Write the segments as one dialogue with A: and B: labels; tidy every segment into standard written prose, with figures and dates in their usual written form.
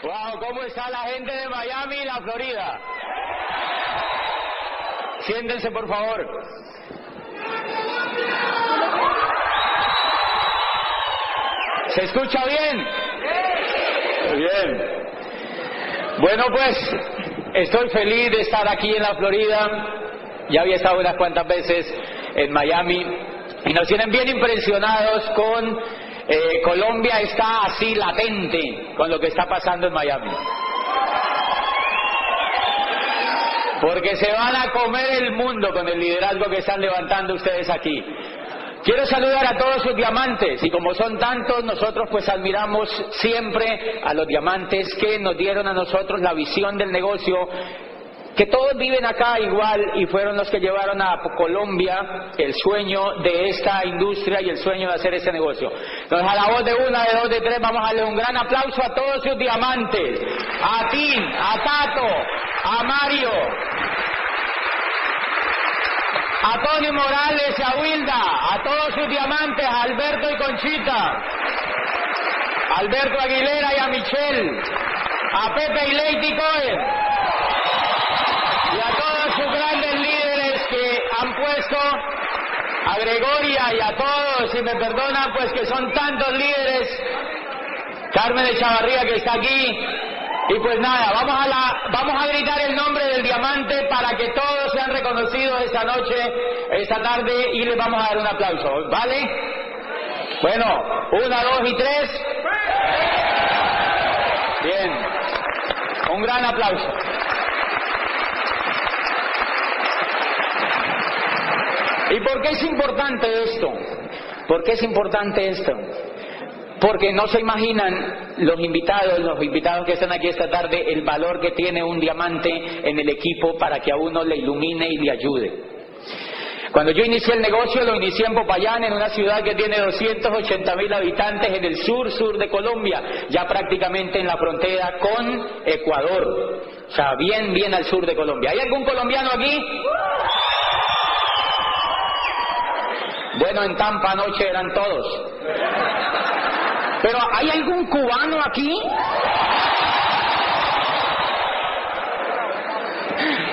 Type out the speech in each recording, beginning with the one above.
A: Wow, ¿cómo está la gente de Miami y la Florida? Siéntense, por favor. ¿Se escucha bien? Bien. Bueno, pues, estoy feliz de estar aquí en la Florida. Ya había estado unas cuantas veces en Miami y nos tienen bien impresionados con... Colombia está así latente con lo que está pasando en Miami. Porque se van a comer el mundo con el liderazgo que están levantando ustedes aquí. Quiero saludar a todos sus diamantes y como son tantos, nosotros pues admiramos siempre a los diamantes que nos dieron a nosotros la visión del negocio, que todos viven acá igual y fueron los que llevaron a Colombia el sueño de esta industria y el sueño de hacer este negocio. Entonces, a la voz de una, de dos, de tres, vamos a darle un gran aplauso a todos sus diamantes, a Tim, a Tato, a Mario, a Tony Morales y a Wilda, a todos sus diamantes, a Alberto y Conchita, a Alberto Aguilera y a Michelle, a Pepe y Lady Cohen, y a todos sus grandes líderes que han puesto, a Gregoria y a todos, si me perdonan, pues que son tantos líderes, Carmen de Chavarría que está aquí, y pues nada, vamos a gritar el nombre del diamante para que todos sean reconocidos esta noche, esta tarde, y les vamos a dar un aplauso, ¿vale? Bueno, 1, 2 y 3. Bien, un gran aplauso. ¿Y por qué es importante esto? ¿Por qué es importante esto? Porque no se imaginan los invitados que están aquí esta tarde, el valor que tiene un diamante en el equipo para que a uno le ilumine y le ayude. Cuando yo inicié el negocio, lo inicié en Popayán, en una ciudad que tiene 280.000 habitantes en el sur de Colombia, ya prácticamente en la frontera con Ecuador. O sea, bien al sur de Colombia. ¿Hay algún colombiano aquí? Bueno, en Tampa anoche eran todos. Pero ¿hay algún cubano aquí?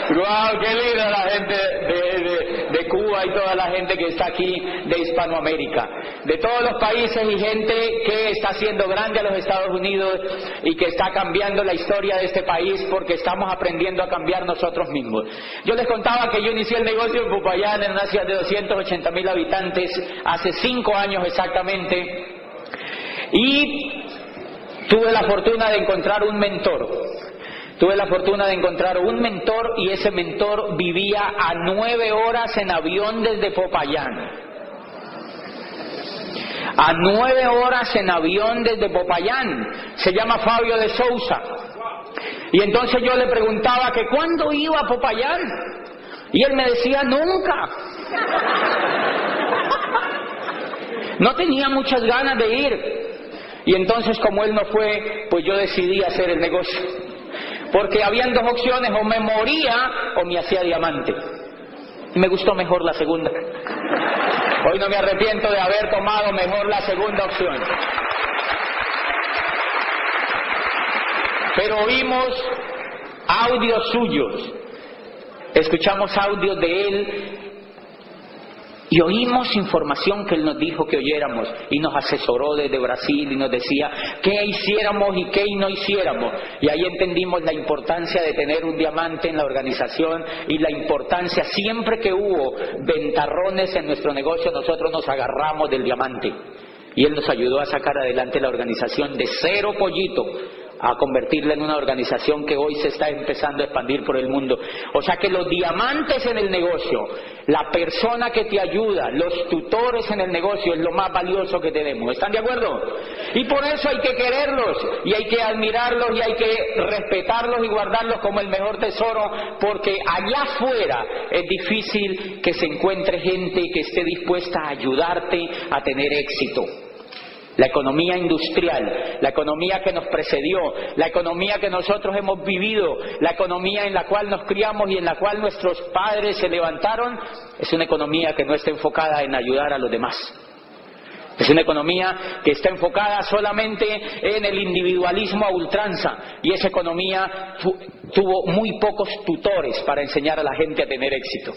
A: ¡Wow! ¡Qué linda la gente de Cuba y toda la gente que está aquí de Hispanoamérica! De todos los países y gente que está haciendo grande a los Estados Unidos y que está cambiando la historia de este país porque estamos aprendiendo a cambiar nosotros mismos. Yo les contaba que yo inicié el negocio en Popayán, en una ciudad de 280.000 habitantes, hace 5 años exactamente. Y tuve la fortuna de encontrar un mentor. Y ese mentor vivía a 9 horas en avión desde Popayán. A 9 horas en avión desde Popayán. Se llama Fabio de Sousa. Y entonces yo le preguntaba que cuándo iba a Popayán. Y él me decía nunca. No tenía muchas ganas de ir. Y entonces como él no fue, pues yo decidí hacer el negocio. Porque habían 2 opciones, o me moría o me hacía diamante. Y me gustó mejor la segunda. Hoy no me arrepiento de haber tomado mejor la segunda opción. Pero oímos audios suyos. Escuchamos audios de él. Y oímos información que él nos dijo que oyéramos y nos asesoró desde Brasil y nos decía qué hiciéramos y qué no hiciéramos. Y ahí entendimos la importancia de tener un diamante en la organización y la importancia, siempre que hubo ventarrones en nuestro negocio, nosotros nos agarramos del diamante. Y él nos ayudó a sacar adelante la organización de 0 pollito a convertirla en una organización que hoy se está empezando a expandir por el mundo. O sea que los diamantes en el negocio, la persona que te ayuda, los tutores en el negocio es lo más valioso que tenemos. ¿Están de acuerdo? Y por eso hay que quererlos y hay que admirarlos y hay que respetarlos y guardarlos como el mejor tesoro, porque allá afuera es difícil que se encuentre gente que esté dispuesta a ayudarte a tener éxito. La economía industrial, la economía que nos precedió, la economía que nosotros hemos vivido, la economía en la cual nos criamos y en la cual nuestros padres se levantaron, es una economía que no está enfocada en ayudar a los demás. Es una economía que está enfocada solamente en el individualismo a ultranza, y esa economía tuvo muy pocos tutores para enseñar a la gente a tener éxito.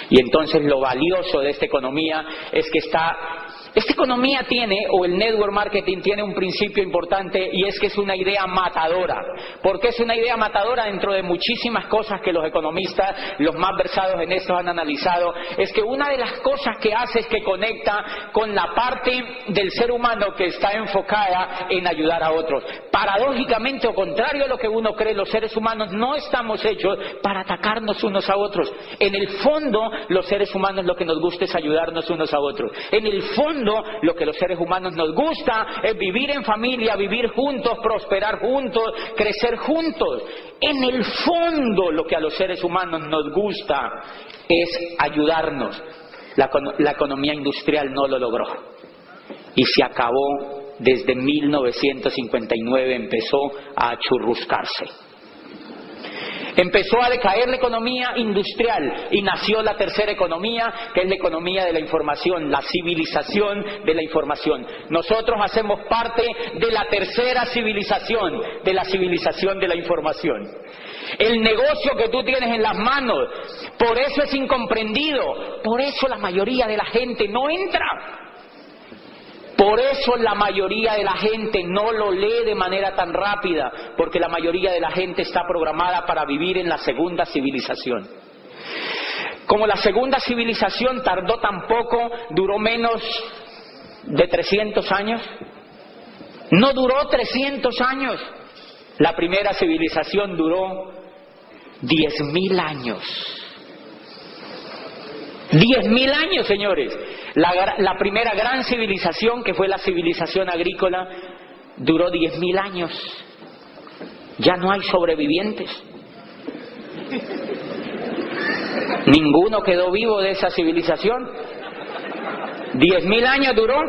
A: Y entonces lo valioso de esta economía es que esta economía tiene, o el network marketing tiene un principio importante, y es que es una idea matadora. ¿Por qué es una idea matadora? Dentro de muchísimas cosas que los economistas, los más versados en esto, han analizado, es que una de las cosas que hace es que conecta con la parte del ser humano que está enfocada en ayudar a otros. Paradójicamente, o contrario a lo que uno cree, los seres humanos no estamos hechos para atacarnos unos a otros. En el fondo, los seres humanos lo que nos gusta es ayudarnos unos a otros. En el fondo, lo que los seres humanos nos gusta es vivir en familia, vivir juntos, prosperar juntos, crecer juntos. En el fondo, lo que a los seres humanos nos gusta es ayudarnos. La economía industrial no lo logró y se acabó. Desde 1959 empezó a achurruscarse. Empezó a decaer la economía industrial y nació la tercera economía, que es la economía de la información, la civilización de la información. Nosotros hacemos parte de la tercera civilización, de la civilización de la información. El negocio que tú tienes en las manos, por eso es incomprendido, por eso la mayoría de la gente no entra. Por eso la mayoría de la gente no lo lee de manera tan rápida, porque la mayoría de la gente está programada para vivir en la segunda civilización. Como la segunda civilización tardó tan poco, duró menos de 300 años. No duró 300 años. La primera civilización duró 10.000 años. 10.000 años, señores. La primera gran civilización, que fue la civilización agrícola, duró 10.000 años. Ya no hay sobrevivientes. Ninguno quedó vivo de esa civilización. 10.000 años duró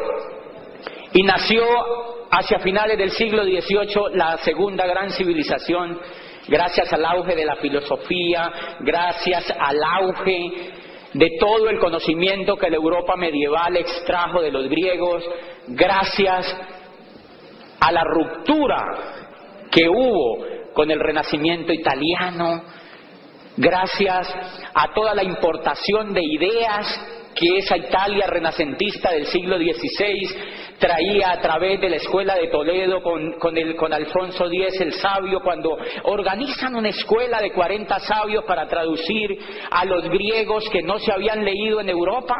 A: y nació hacia finales del siglo XVIII la segunda gran civilización, gracias al auge de la filosofía, gracias al auge de todo el conocimiento que la Europa medieval extrajo de los griegos, gracias a la ruptura que hubo con el Renacimiento italiano, gracias a toda la importación de ideas que esa Italia renacentista del siglo XVI traía a través de la escuela de Toledo con Alfonso X el sabio, cuando organizan una escuela de 40 sabios para traducir a los griegos que no se habían leído en Europa.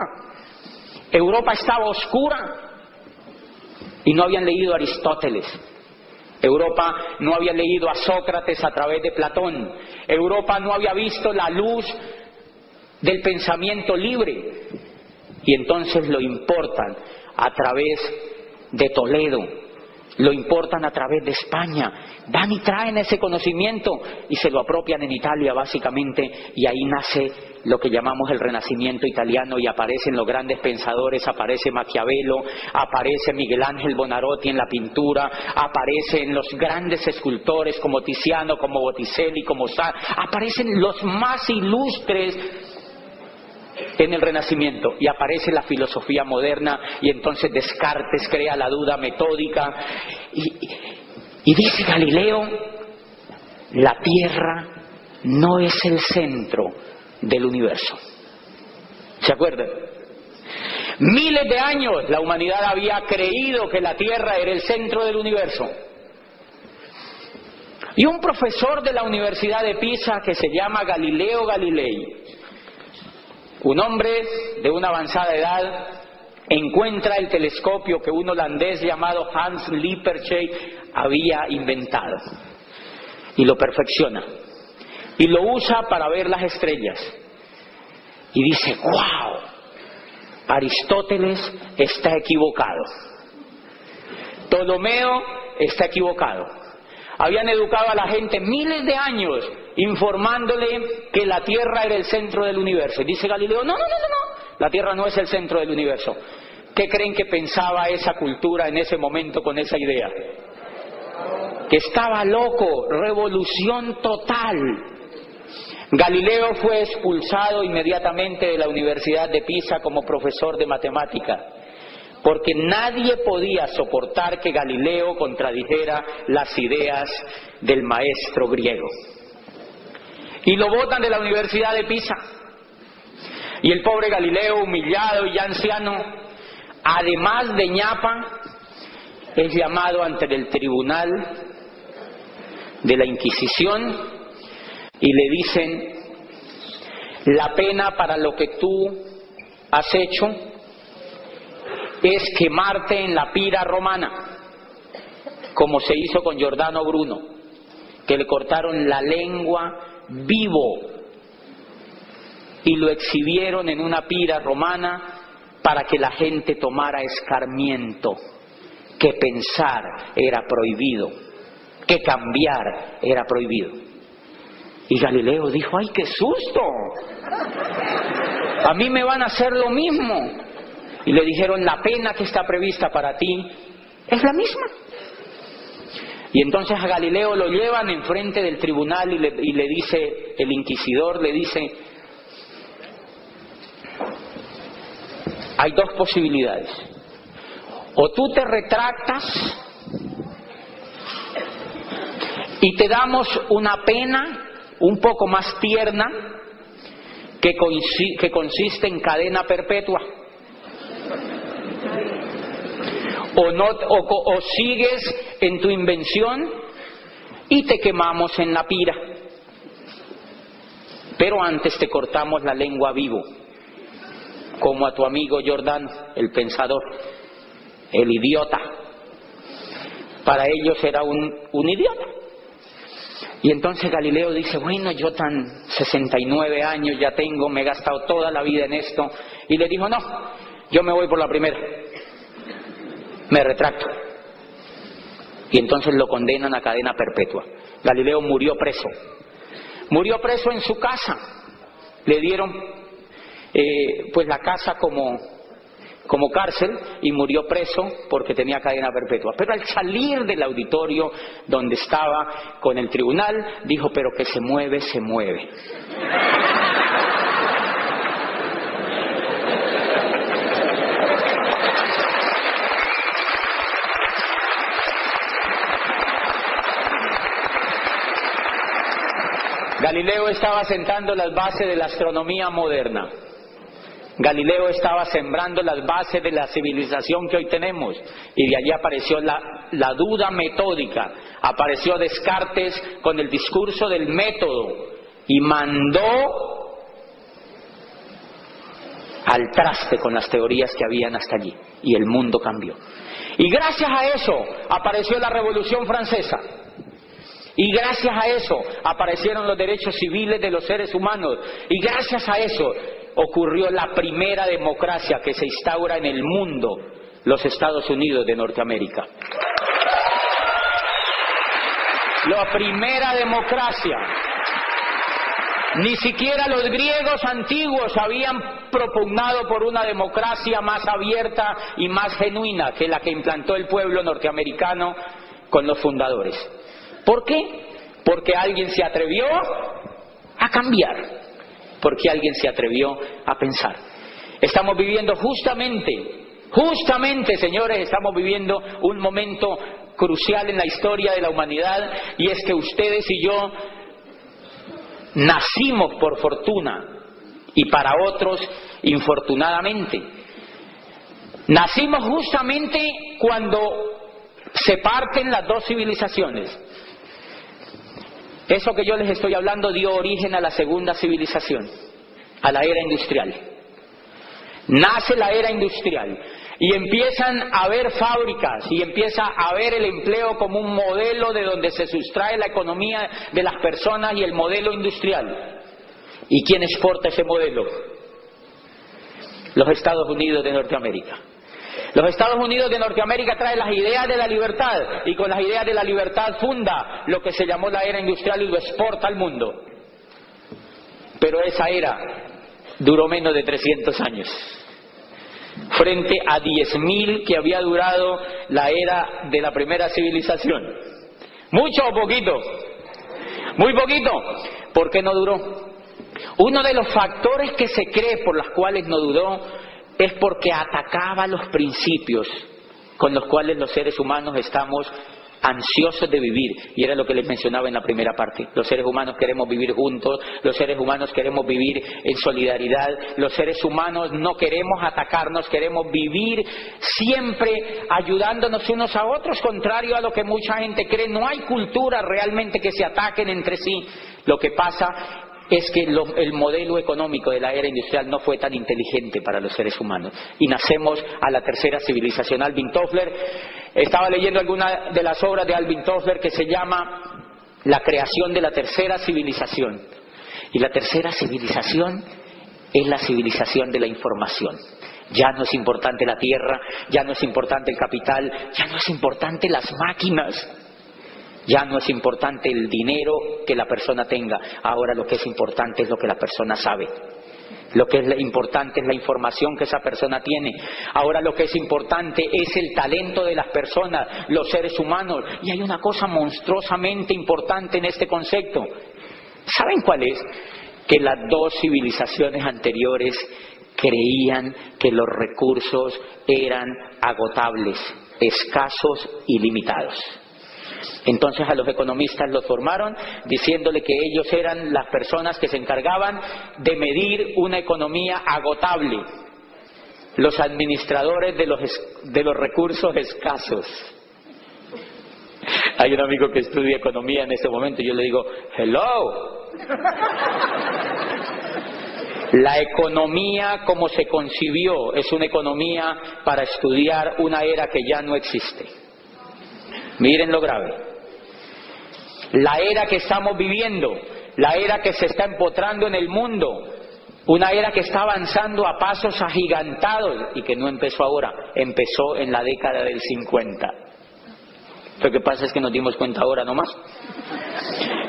A: Europa estaba oscura y no habían leído a Aristóteles. Europa no había leído a Sócrates a través de Platón. Europa no había visto la luz del pensamiento libre. Y entonces lo importan a través de Toledo, lo importan a través de España, van y traen ese conocimiento y se lo apropian en Italia básicamente, y ahí nace lo que llamamos el Renacimiento italiano, y aparecen los grandes pensadores, aparece Maquiavelo, aparece Miguel Ángel Buonarroti en la pintura, aparecen los grandes escultores como Tiziano, como Botticelli, como aparecen los más ilustres en el Renacimiento, y aparece la filosofía moderna, y entonces Descartes crea la duda metódica, y dice Galileo: la Tierra no es el centro del universo. ¿Se acuerdan? Miles de años la humanidad había creído que la Tierra era el centro del universo. Y un profesor de la Universidad de Pisa, que se llama Galileo Galilei, un hombre de una avanzada edad, encuentra el telescopio que un holandés llamado Hans Lippershey había inventado y lo perfecciona y lo usa para ver las estrellas, y dice: ¡wow! Aristóteles está equivocado, Ptolomeo está equivocado. Habían educado a la gente miles de años informándole que la Tierra era el centro del universo. Y dice Galileo: no, la Tierra no es el centro del universo. ¿Qué creen que pensaba esa cultura en ese momento con esa idea? Que estaba loco, revolución total. Galileo fue expulsado inmediatamente de la Universidad de Pisa como profesor de matemática, porque nadie podía soportar que Galileo contradijera las ideas del maestro griego. Y lo botan de la Universidad de Pisa. Y el pobre Galileo, humillado y ya anciano, además de ñapa, es llamado ante el tribunal de la Inquisición y le dicen: la pena para lo que tú has hecho es quemarte en la pira romana, como se hizo con Giordano Bruno, que le cortaron la lengua vivo y lo exhibieron en una pira romana para que la gente tomara escarmiento, que pensar era prohibido, que cambiar era prohibido. Y Galileo dijo: ¡ay, qué susto! A mí me van a hacer lo mismo. Y le dijeron: la pena que está prevista para ti es la misma. Y entonces a Galileo lo llevan enfrente del tribunal y le dice, el inquisidor le dice: hay dos posibilidades. O tú te retractas y te damos una pena un poco más tierna que consiste en cadena perpetua, o sigues en tu invención y te quemamos en la pira, pero antes te cortamos la lengua vivo, como a tu amigo Giordano, el pensador, el idiota. Para ellos era un idiota. Y entonces Galileo dice: bueno, yo tan 69 años ya tengo, me he gastado toda la vida en esto. Y le dijo: no, yo me voy por la primera, me retracto. Y entonces lo condenan a cadena perpetua. Galileo murió preso en su casa. Le dieron pues la casa como cárcel y murió preso porque tenía cadena perpetua. Pero al salir del auditorio donde estaba con el tribunal, dijo: pero que se mueve, se mueve. Galileo estaba sentando las bases de la astronomía moderna. Galileo estaba sembrando las bases de la civilización que hoy tenemos, y de allí apareció la duda metódica, apareció Descartes con el discurso del método y mandó al traste con las teorías que habían hasta allí, y el mundo cambió. Y gracias a eso apareció la Revolución Francesa. Y gracias a eso aparecieron los derechos civiles de los seres humanos. Y gracias a eso ocurrió la primera democracia que se instaura en el mundo, los Estados Unidos de Norteamérica. La primera democracia. Ni siquiera los griegos antiguos habían propugnado por una democracia más abierta y más genuina que la que implantó el pueblo norteamericano con los fundadores. ¿Por qué? Porque alguien se atrevió a cambiar, porque alguien se atrevió a pensar. Estamos viviendo justamente, señores, estamos viviendo un momento crucial en la historia de la humanidad, y es que ustedes y yo nacimos por fortuna y para otros infortunadamente. Nacimos justamente cuando se parten las dos civilizaciones. Eso que yo les estoy hablando dio origen a la segunda civilización, a la era industrial. Nace la era industrial y empiezan a haber fábricas y empieza a haber el empleo como un modelo de donde se sustrae la economía de las personas y el modelo industrial. ¿Y quién exporta ese modelo? Los Estados Unidos de Norteamérica. Los Estados Unidos de Norteamérica traen las ideas de la libertad, y con las ideas de la libertad funda lo que se llamó la era industrial y lo exporta al mundo. Pero esa era duró menos de 300 años, frente a 10.000 que había durado la era de la primera civilización. ¿Mucho o poquito? Muy poquito. ¿Por qué no duró? Uno de los factores que se cree por los cuales no duró es porque atacaba los principios con los cuales los seres humanos estamos ansiosos de vivir, y era lo que les mencionaba en la primera parte. Los seres humanos queremos vivir juntos, los seres humanos queremos vivir en solidaridad, los seres humanos no queremos atacarnos, queremos vivir siempre ayudándonos unos a otros, contrario a lo que mucha gente cree. No hay cultura realmente que se ataquen entre sí. Lo que pasa es que el modelo económico de la era industrial no fue tan inteligente para los seres humanos y nacemos a la tercera civilización. Alvin Toffler, estaba leyendo alguna de las obras de Alvin Toffler que se llama La creación de la tercera civilización, y la tercera civilización es la civilización de la información. Ya no es importante la tierra, ya no es importante el capital, ya no es importante las máquinas. Ya no es importante el dinero que la persona tenga. Ahora lo que es importante es lo que la persona sabe. Lo que es importante es la información que esa persona tiene. Ahora lo que es importante es el talento de las personas, los seres humanos. Y hay una cosa monstruosamente importante en este concepto. ¿Saben cuál es? Que las dos civilizaciones anteriores creían que los recursos eran agotables, escasos y limitados. Entonces a los economistas los formaron diciéndole que ellos eran las personas que se encargaban de medir una economía agotable, los administradores de los recursos escasos. Hay un amigo que estudia economía en este momento y yo le digo, hello. La economía como se concibió es una economía para estudiar una era que ya no existe. Miren lo grave. La era que estamos viviendo, la era que se está empotrando en el mundo, una era que está avanzando a pasos agigantados y que no empezó ahora, empezó en la década del 50. Lo que pasa es que nos dimos cuenta ahora nomás.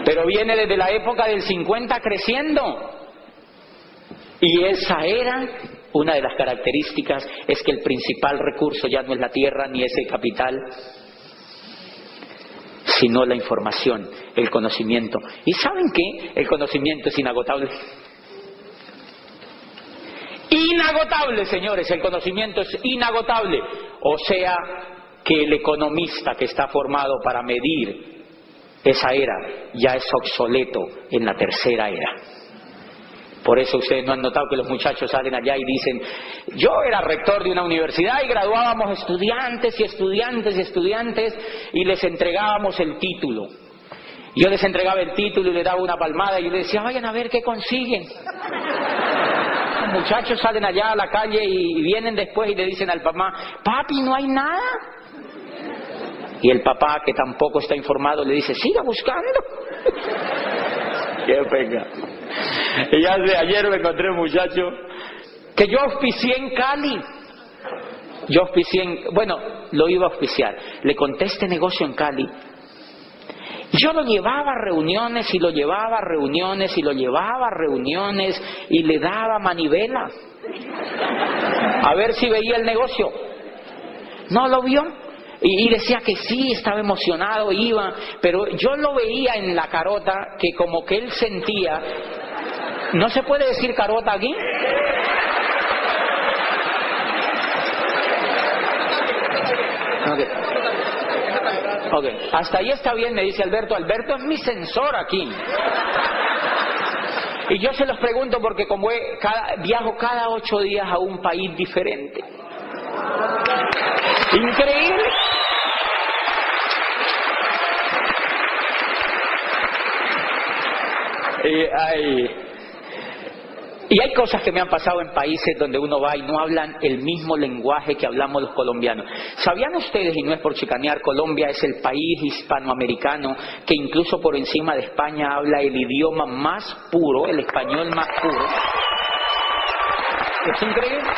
A: Pero viene desde la época del 50 creciendo. Y esa era, una de las características es que el principal recurso ya no es la tierra ni es el capital, sino la información, el conocimiento. ¿Y saben qué? El conocimiento es inagotable. Inagotable, señores, el conocimiento es inagotable. O sea, que el economista que está formado para medir esa era ya es obsoleto en la tercera era. Por eso ustedes no han notado que los muchachos salen allá y dicen, yo era rector de una universidad y graduábamos estudiantes y estudiantes y estudiantes y les entregábamos el título. Yo les entregaba el título y les daba una palmada y yo les decía, vayan a ver qué consiguen. Los muchachos salen allá a la calle y vienen después y le dicen al papá, papi, ¿no hay nada? Y el papá, que tampoco está informado, le dice, siga buscando. Qué pena. Y ayer me encontré un muchacho que yo auspicié en Cali. Lo iba a auspiciar. Le conté este negocio en Cali. Yo lo llevaba a reuniones y lo llevaba a reuniones y lo llevaba a reuniones y le daba manivela a ver si veía el negocio. No lo vio. Y decía que sí, estaba emocionado, iba, pero yo lo veía en la carota que como que él sentía. ¿No se puede decir carota aquí? Ok, hasta ahí está bien, me dice Alberto. Alberto es mi sensor aquí. Y yo se los pregunto porque como viajo cada 8 días a un país diferente. Increíble. Y hay cosas que me han pasado en países donde uno va y no hablan el mismo lenguaje que hablamos los colombianos. ¿Sabían ustedes, y no es por chicanear, Colombia es el país hispanoamericano que incluso por encima de España habla el idioma más puro, el español más puro? Es increíble.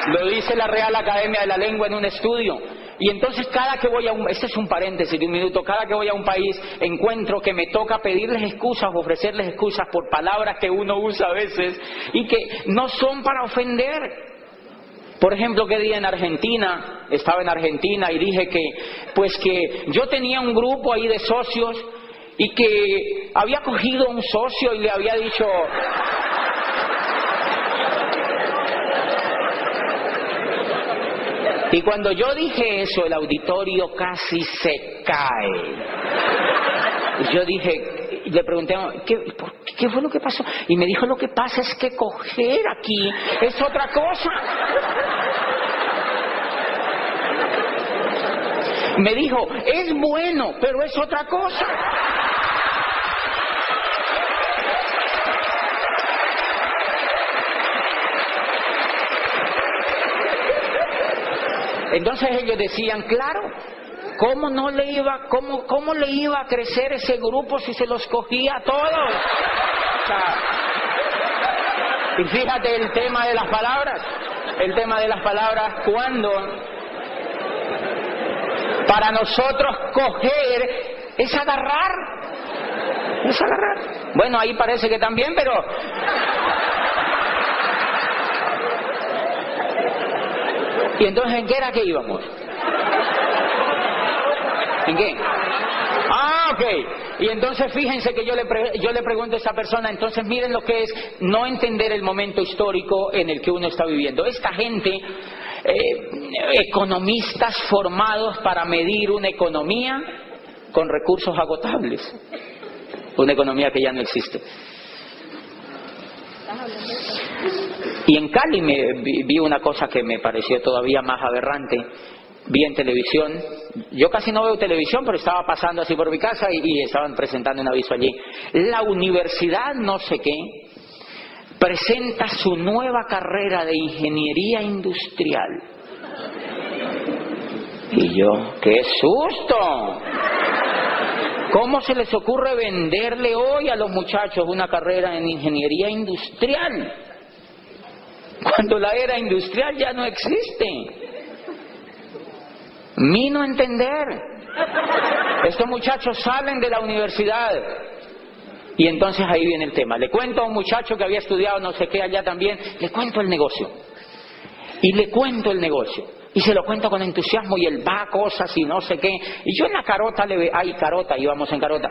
A: Lo dice la Real Academia de la Lengua en un estudio. Y entonces cada que voy a este es un paréntesis de un minuto, cada que voy a un país encuentro que me toca pedirles excusas, ofrecerles excusas por palabras que uno usa a veces y que no son para ofender. Por ejemplo, que día estaba en Argentina y dije que yo tenía un grupo ahí de socios y que había cogido un socio y le había dicho... Y cuando yo dije eso, el auditorio casi se cae. Y yo dije, le pregunté, ¿qué fue lo que pasó? Y me dijo, lo que pasa es que coger aquí es otra cosa. Me dijo, es bueno, pero es otra cosa. Entonces ellos decían, claro, ¿cómo le iba a crecer ese grupo si se los cogía a todos? O sea, y fíjate el tema de las palabras, cuando para nosotros coger es agarrar. Bueno, ahí parece que también, pero... ¿Y entonces en qué era que íbamos? ¿En qué? Ok. Y entonces fíjense que yo le pregunto a esa persona, entonces miren lo que es no entender el momento histórico en el que uno está viviendo. Esta gente, economistas formados para medir una economía con recursos agotables. Una economía que ya no existe. Y en Cali vi una cosa que me pareció todavía más aberrante. Vi en televisión, yo casi no veo televisión, pero estaba pasando así por mi casa y estaban presentando un aviso allí. La universidad no sé qué presenta su nueva carrera de ingeniería industrial. Y yo, ¡qué susto! ¿Cómo se les ocurre venderle hoy a los muchachos una carrera en ingeniería industrial? Cuando la era industrial ya no existe. Mi no entender. Estos muchachos salen de la universidad. Y entonces ahí viene el tema. Le cuento a un muchacho que había estudiado no sé qué allá también, le cuento el negocio. Y se lo cuento con entusiasmo y él va a cosas y no sé qué. Y yo en la carota le veo, íbamos en carota.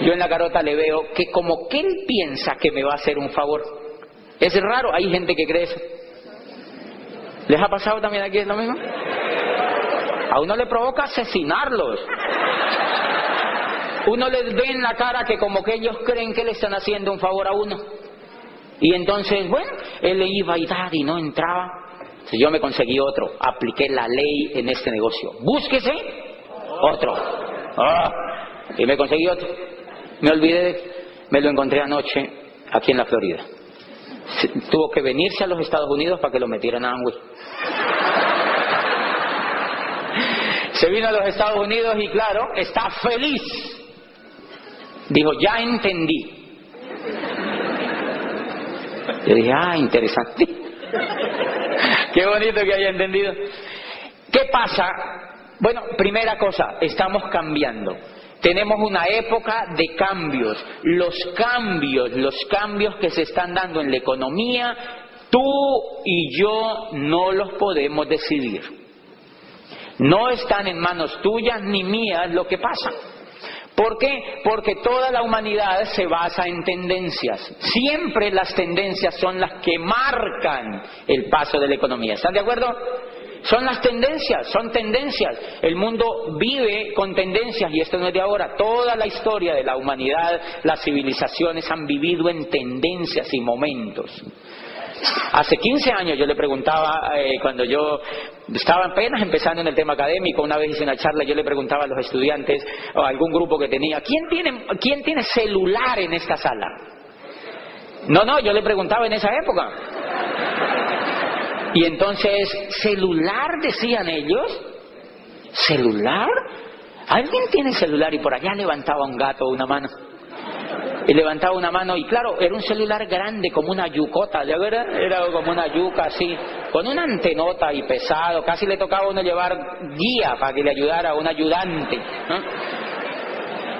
A: Yo en la carota le veo que como que él piensa que me va a hacer un favor. Es raro, hay gente que cree eso. ¿Les ha pasado también aquí lo mismo? A uno le provoca asesinarlos. Uno les ve en la cara que como que ellos creen que le están haciendo un favor a uno. Y entonces, bueno, él le iba y dar y no entraba. Entonces yo me conseguí otro, apliqué la ley en este negocio. Búsquese otro. Y me conseguí otro. Me lo encontré anoche aquí en la Florida. Tuvo que venirse a los Estados Unidos para que lo metieran a Amway. Se vino a los Estados Unidos y claro, está feliz. Dijo, ya entendí. Yo dije, interesante. Qué bonito que haya entendido. ¿Qué pasa? Bueno, primera cosa, estamos cambiando. Tenemos una época de cambios. Los cambios que se están dando en la economía, tú y yo no los podemos decidir. No están en manos tuyas ni mías lo que pasa. ¿Por qué? Porque toda la humanidad se basa en tendencias. Siempre las tendencias son las que marcan el paso de la economía. ¿Están de acuerdo? Son las tendencias, son tendencias. El mundo vive con tendencias y esto no es de ahora. Toda la historia de la humanidad, las civilizaciones han vivido en tendencias y momentos. Hace 15 años yo le preguntaba, cuando yo estaba apenas empezando en el tema académico, una vez hice una charla, yo le preguntaba a los estudiantes o a algún grupo que tenía, ¿quién tiene celular en esta sala? No, yo le preguntaba en esa época. Y entonces, ¿celular decían ellos? ¿Celular? ¿Alguien tiene celular? Y por allá levantaba un gato una mano. Y levantaba una mano y claro, era un celular grande como una yucota, ¿de verdad? Era como una yuca así, con una antenota y pesado, casi le tocaba a uno llevar guía para que le ayudara a un ayudante, ¿no?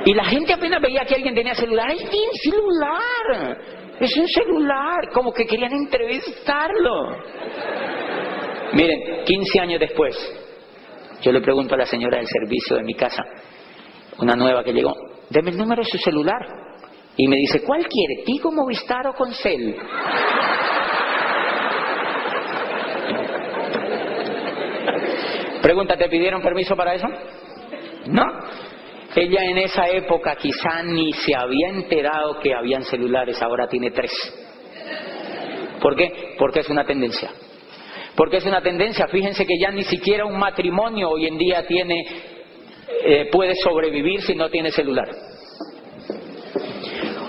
A: Y la gente apenas veía que alguien tenía celular. ¡Ay, tiene celular! Es un celular, como que querían entrevistarlo. Miren, 15 años después, yo le pregunto a la señora del servicio de mi casa, una nueva que llegó, deme el número de su celular. Y me dice, ¿cuál quiere? ¿Tigo, Movistar o Concel? Pregunta, ¿te pidieron permiso para eso? No. Ella en esa época quizá ni se había enterado que habían celulares, ahora tiene 3. ¿Por qué? Porque es una tendencia. Porque es una tendencia. Fíjense que ya ni siquiera un matrimonio hoy en día puede sobrevivir si no tiene celular.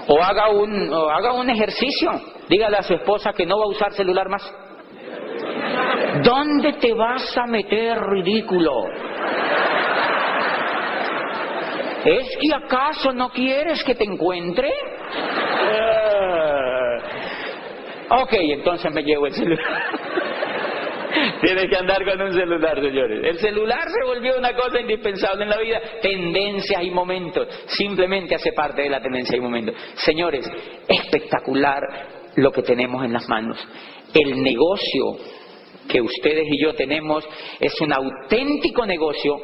A: O haga un ejercicio. Dígale a su esposa que no va a usar celular más. ¿Dónde te vas a meter, ridículo? ¿Es que acaso no quieres que te encuentre? Ok, entonces me llevo el celular. Tienes que andar con un celular, señores. El celular se volvió una cosa indispensable en la vida. Tendencias y momentos. Simplemente hace parte de la tendencia y momentos. Señores, espectacular lo que tenemos en las manos. El negocio que ustedes y yo tenemos es un auténtico negocio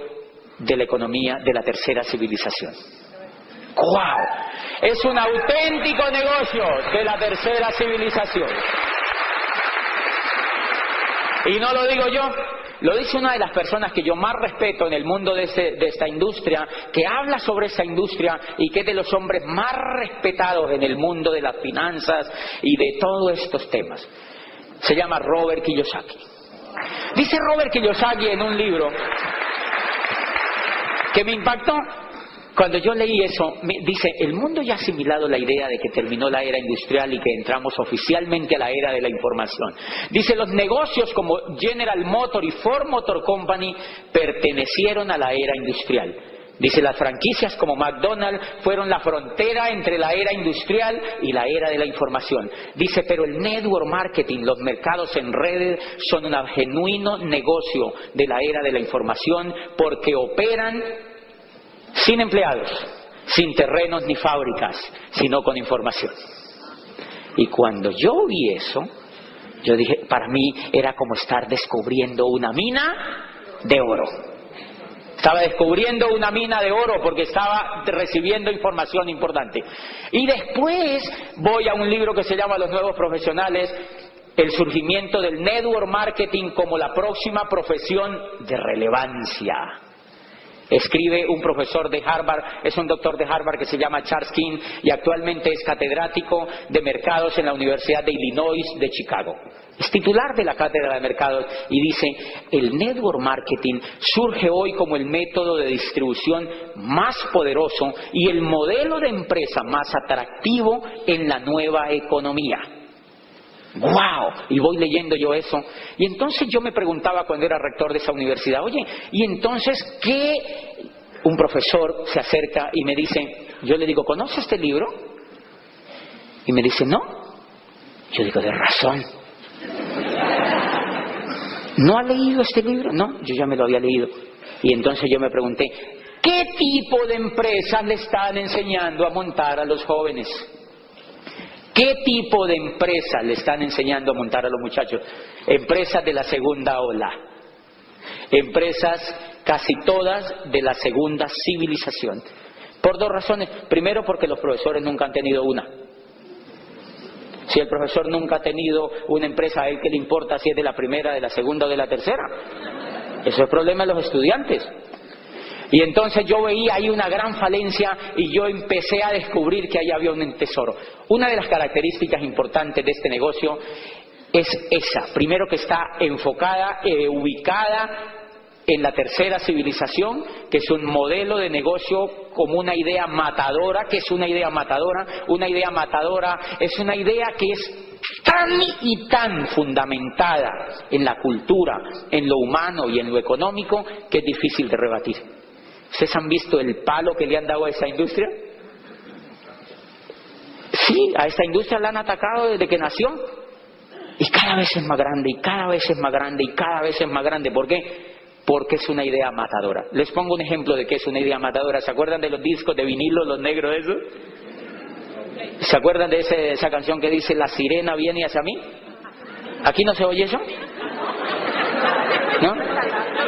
A: de la economía de la tercera civilización. ¡Wow! Es un auténtico negocio de la tercera civilización. Y no lo digo yo, lo dice una de las personas que yo más respeto en el mundo de esta industria, que habla sobre esta industria y que es de los hombres más respetados en el mundo de las finanzas y de todos estos temas. Se llama Robert Kiyosaki. Dice Robert Kiyosaki en un libro que me impactó. Cuando yo leí eso, dice, el mundo ya ha asimilado la idea de que terminó la era industrial y que entramos oficialmente a la era de la información. Dice, los negocios como General Motors y Ford Motor Company pertenecieron a la era industrial. Dice, las franquicias como McDonald's fueron la frontera entre la era industrial y la era de la información. Dice, pero el network marketing, los mercados en redes, son un genuino negocio de la era de la información porque operan sin empleados, sin terrenos ni fábricas, sino con información. Y cuando yo vi eso, yo dije, para mí era como estar descubriendo una mina de oro. Estaba descubriendo una mina de oro porque estaba recibiendo información importante. Y después voy a un libro que se llama Los Nuevos Profesionales, el surgimiento del network marketing como la próxima profesión de relevancia. Escribe un profesor de Harvard, es un doctor de Harvard que se llama Charles King y actualmente es catedrático de mercados en la Universidad de Illinois de Chicago. Es titular de la cátedra de mercados y dice, el network marketing surge hoy como el método de distribución más poderoso y el modelo de empresa más atractivo en la nueva economía. ¡Wow! Y voy leyendo yo eso. Y entonces yo me preguntaba cuando era rector de esa universidad, oye, ¿y entonces qué? Un profesor se acerca y me dice, yo le digo, ¿conoce este libro? Y me dice, no. Yo digo, de razón. ¿No ha leído este libro? No, yo ya me lo había leído. Y entonces yo me pregunté, ¿qué tipo de empresas le están enseñando a montar a los jóvenes? ¿Qué tipo de empresas le están enseñando a montar a los muchachos? Empresas de la segunda ola. Empresas casi todas de la segunda civilización. Por 2 razones. Primero, porque los profesores nunca han tenido una. Si el profesor nunca ha tenido una empresa, ¿a él qué le importa si es de la primera, de la segunda o de la tercera? Eso es problema de los estudiantes. Y entonces yo veía ahí una gran falencia y yo empecé a descubrir que ahí había un tesoro. Una de las características importantes de este negocio es esa. Primero, que está enfocada, ubicada en la tercera civilización, que es un modelo de negocio como una idea matadora. ¿Qué es una idea matadora? Una idea matadora es una idea que es tan y tan fundamentada en la cultura, en lo humano y en lo económico, que es difícil de rebatir. ¿Ustedes han visto el palo que le han dado a esa industria? Sí, a esta industria la han atacado desde que nació. Y cada vez es más grande, y cada vez es más grande, y cada vez es más grande. ¿Por qué? Porque es una idea matadora. Les pongo un ejemplo de qué es una idea matadora. ¿Se acuerdan de los discos de vinilo, los negros esos? ¿Se acuerdan de esa canción que dice, la sirena viene hacia mí? ¿Aquí no se oye eso? ¿No?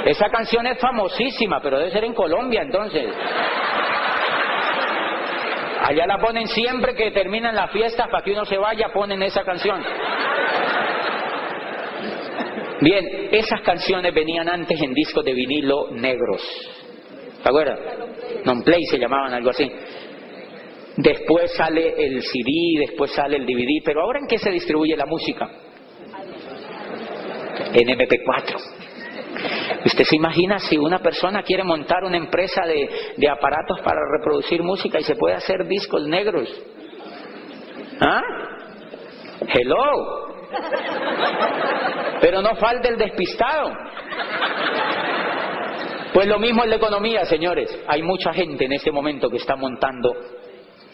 A: Esa canción es famosísima, pero debe ser en Colombia entonces. Allá la ponen siempre que terminan las fiestas, para que uno se vaya, ponen esa canción. Bien, esas canciones venían antes en discos de vinilo negros. ¿Te acuerdas? Non-play se llamaban, algo así. Después sale el CD, después sale el DVD. Pero ahora, ¿en qué se distribuye la música? En MP4. ¿Usted se imagina si una persona quiere montar una empresa de aparatos para reproducir música y se puede hacer discos negros? ¿Ah? Hello. Pero no falta el despistado. Pues lo mismo en la economía, señores. Hay mucha gente en este momento que está montando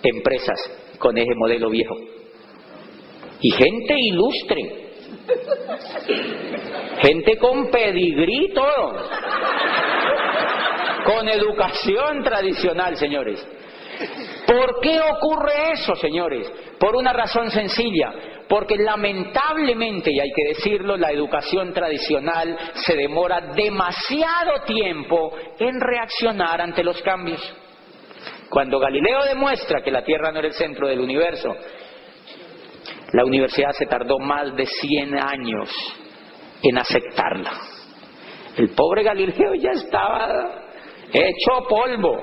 A: empresas con ese modelo viejo. Y gente ilustre. Gente con pedigrí, todo. Con educación tradicional, señores. ¿Por qué ocurre eso, señores? Por una razón sencilla. Porque lamentablemente, y hay que decirlo, la educación tradicional se demora demasiado tiempo en reaccionar ante los cambios. Cuando Galileo demuestra que la Tierra no era el centro del universo, la universidad se tardó más de 100 años en aceptarla. El pobre Galileo ya estaba hecho polvo.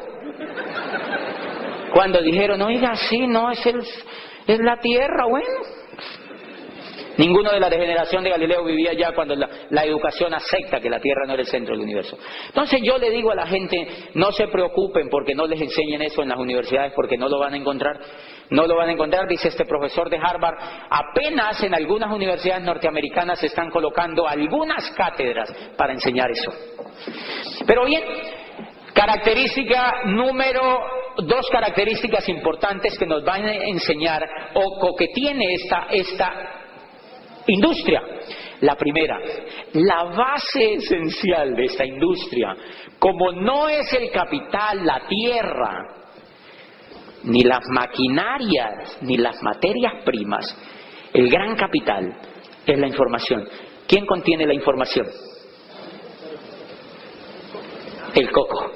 A: Cuando dijeron, oiga, sí, no, es la Tierra, bueno. Ninguno de la generación de Galileo vivía ya cuando la educación acepta que la Tierra no era el centro del universo. Entonces yo le digo a la gente, no se preocupen porque no les enseñen eso en las universidades, porque no lo van a encontrar. No lo van a encontrar, dice este profesor de Harvard. Apenas en algunas universidades norteamericanas se están colocando algunas cátedras para enseñar eso. Pero bien, dos características importantes que nos van a enseñar o que tiene esta industria. La primera, la base esencial de esta industria, como no es el capital, la tierra, ni las maquinarias, ni las materias primas, el gran capital es la información. ¿Quién contiene la información? El coco.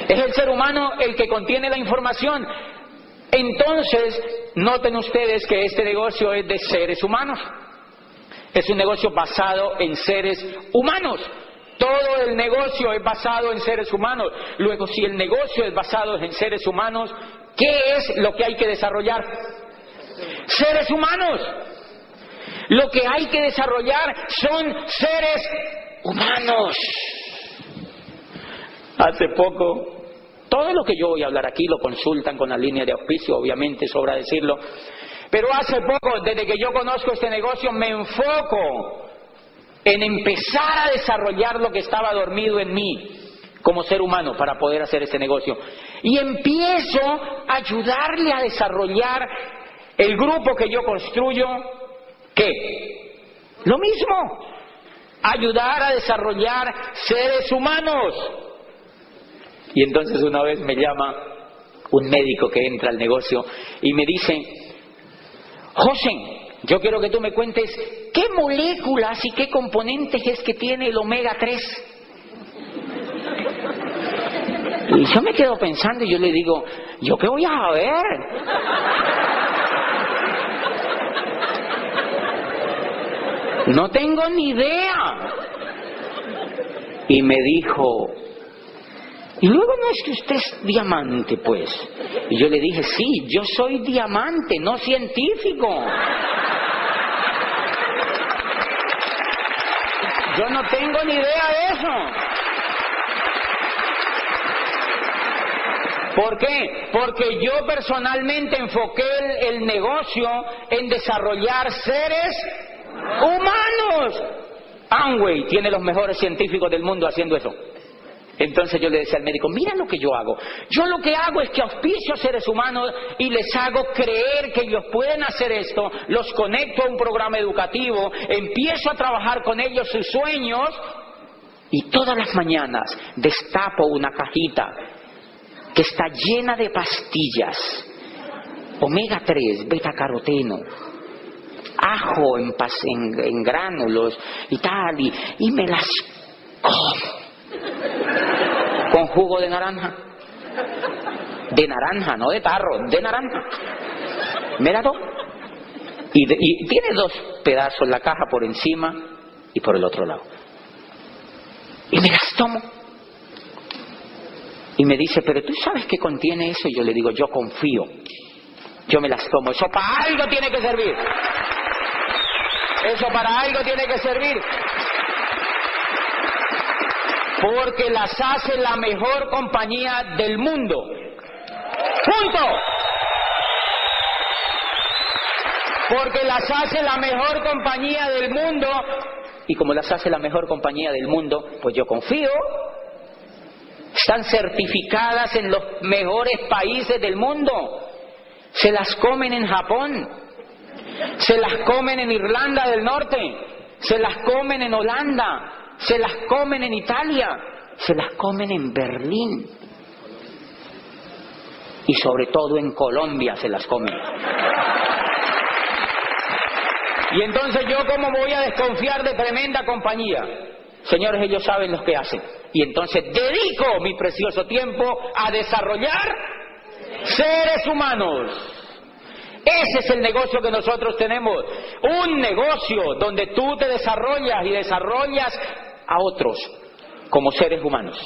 A: Es el ser humano el que contiene la información. Entonces, noten ustedes que este negocio es de seres humanos. Es un negocio basado en seres humanos. Todo el negocio es basado en seres humanos. Luego, si el negocio es basado en seres humanos, ¿qué es lo que hay que desarrollar? Seres humanos. Lo que hay que desarrollar son seres humanos. Hace poco, todo lo que yo voy a hablar aquí lo consultan con la línea de auspicio, obviamente sobra decirlo. Pero hace poco, desde que yo conozco este negocio, me enfoco en empezar a desarrollar lo que estaba dormido en mí como ser humano para poder hacer este negocio. Y empiezo a ayudarle a desarrollar el grupo que yo construyo. ¿Qué? Lo mismo. Ayudar a desarrollar seres humanos. Y entonces una vez me llama un médico que entra al negocio y me dice, José, yo quiero que tú me cuentes qué moléculas y qué componentes es que tiene el omega 3. Y yo me quedo pensando y yo le digo, ¿yo qué voy a saber? No tengo ni idea. Y me dijo, y luego no es que usted es diamante, pues. Y yo le dije, sí, yo soy diamante, no científico. Yo no tengo ni idea de eso. ¿Por qué? Porque yo personalmente enfoqué el negocio en desarrollar seres humanos. Amway tiene los mejores científicos del mundo haciendo eso. Entonces yo le decía al médico, mira lo que yo hago. Yo lo que hago es que auspicio a seres humanos y les hago creer que ellos pueden hacer esto, los conecto a un programa educativo, empiezo a trabajar con ellos sus sueños y todas las mañanas destapo una cajita que está llena de pastillas, omega 3, beta caroteno, ajo en gránulos y tal, y me las como. Con jugo de naranja. De naranja, no de tarro, de naranja. Me la doy. Y tiene dos pedazos, la caja por encima y por el otro lado. Y me las tomo. Y me dice, pero ¿tú sabes qué contiene eso? Y yo le digo, yo confío. Yo me las tomo. Eso para algo tiene que servir. Eso para algo tiene que servir. Porque las hace la mejor compañía del mundo. ¡Punto! Porque las hace la mejor compañía del mundo. Y como las hace la mejor compañía del mundo, pues yo confío. Están certificadas en los mejores países del mundo. Se las comen en Japón. Se las comen en Irlanda del Norte. Se las comen en Holanda. Se las comen en Italia. Se las comen en Berlín. Y sobre todo en Colombia se las comen. Y entonces yo, ¿cómo voy a desconfiar de tremenda compañía? Señores, ellos saben lo que hacen. Y entonces dedico mi precioso tiempo a desarrollar seres humanos. Ese es el negocio que nosotros tenemos. Un negocio donde tú te desarrollas y desarrollas a otros como seres humanos.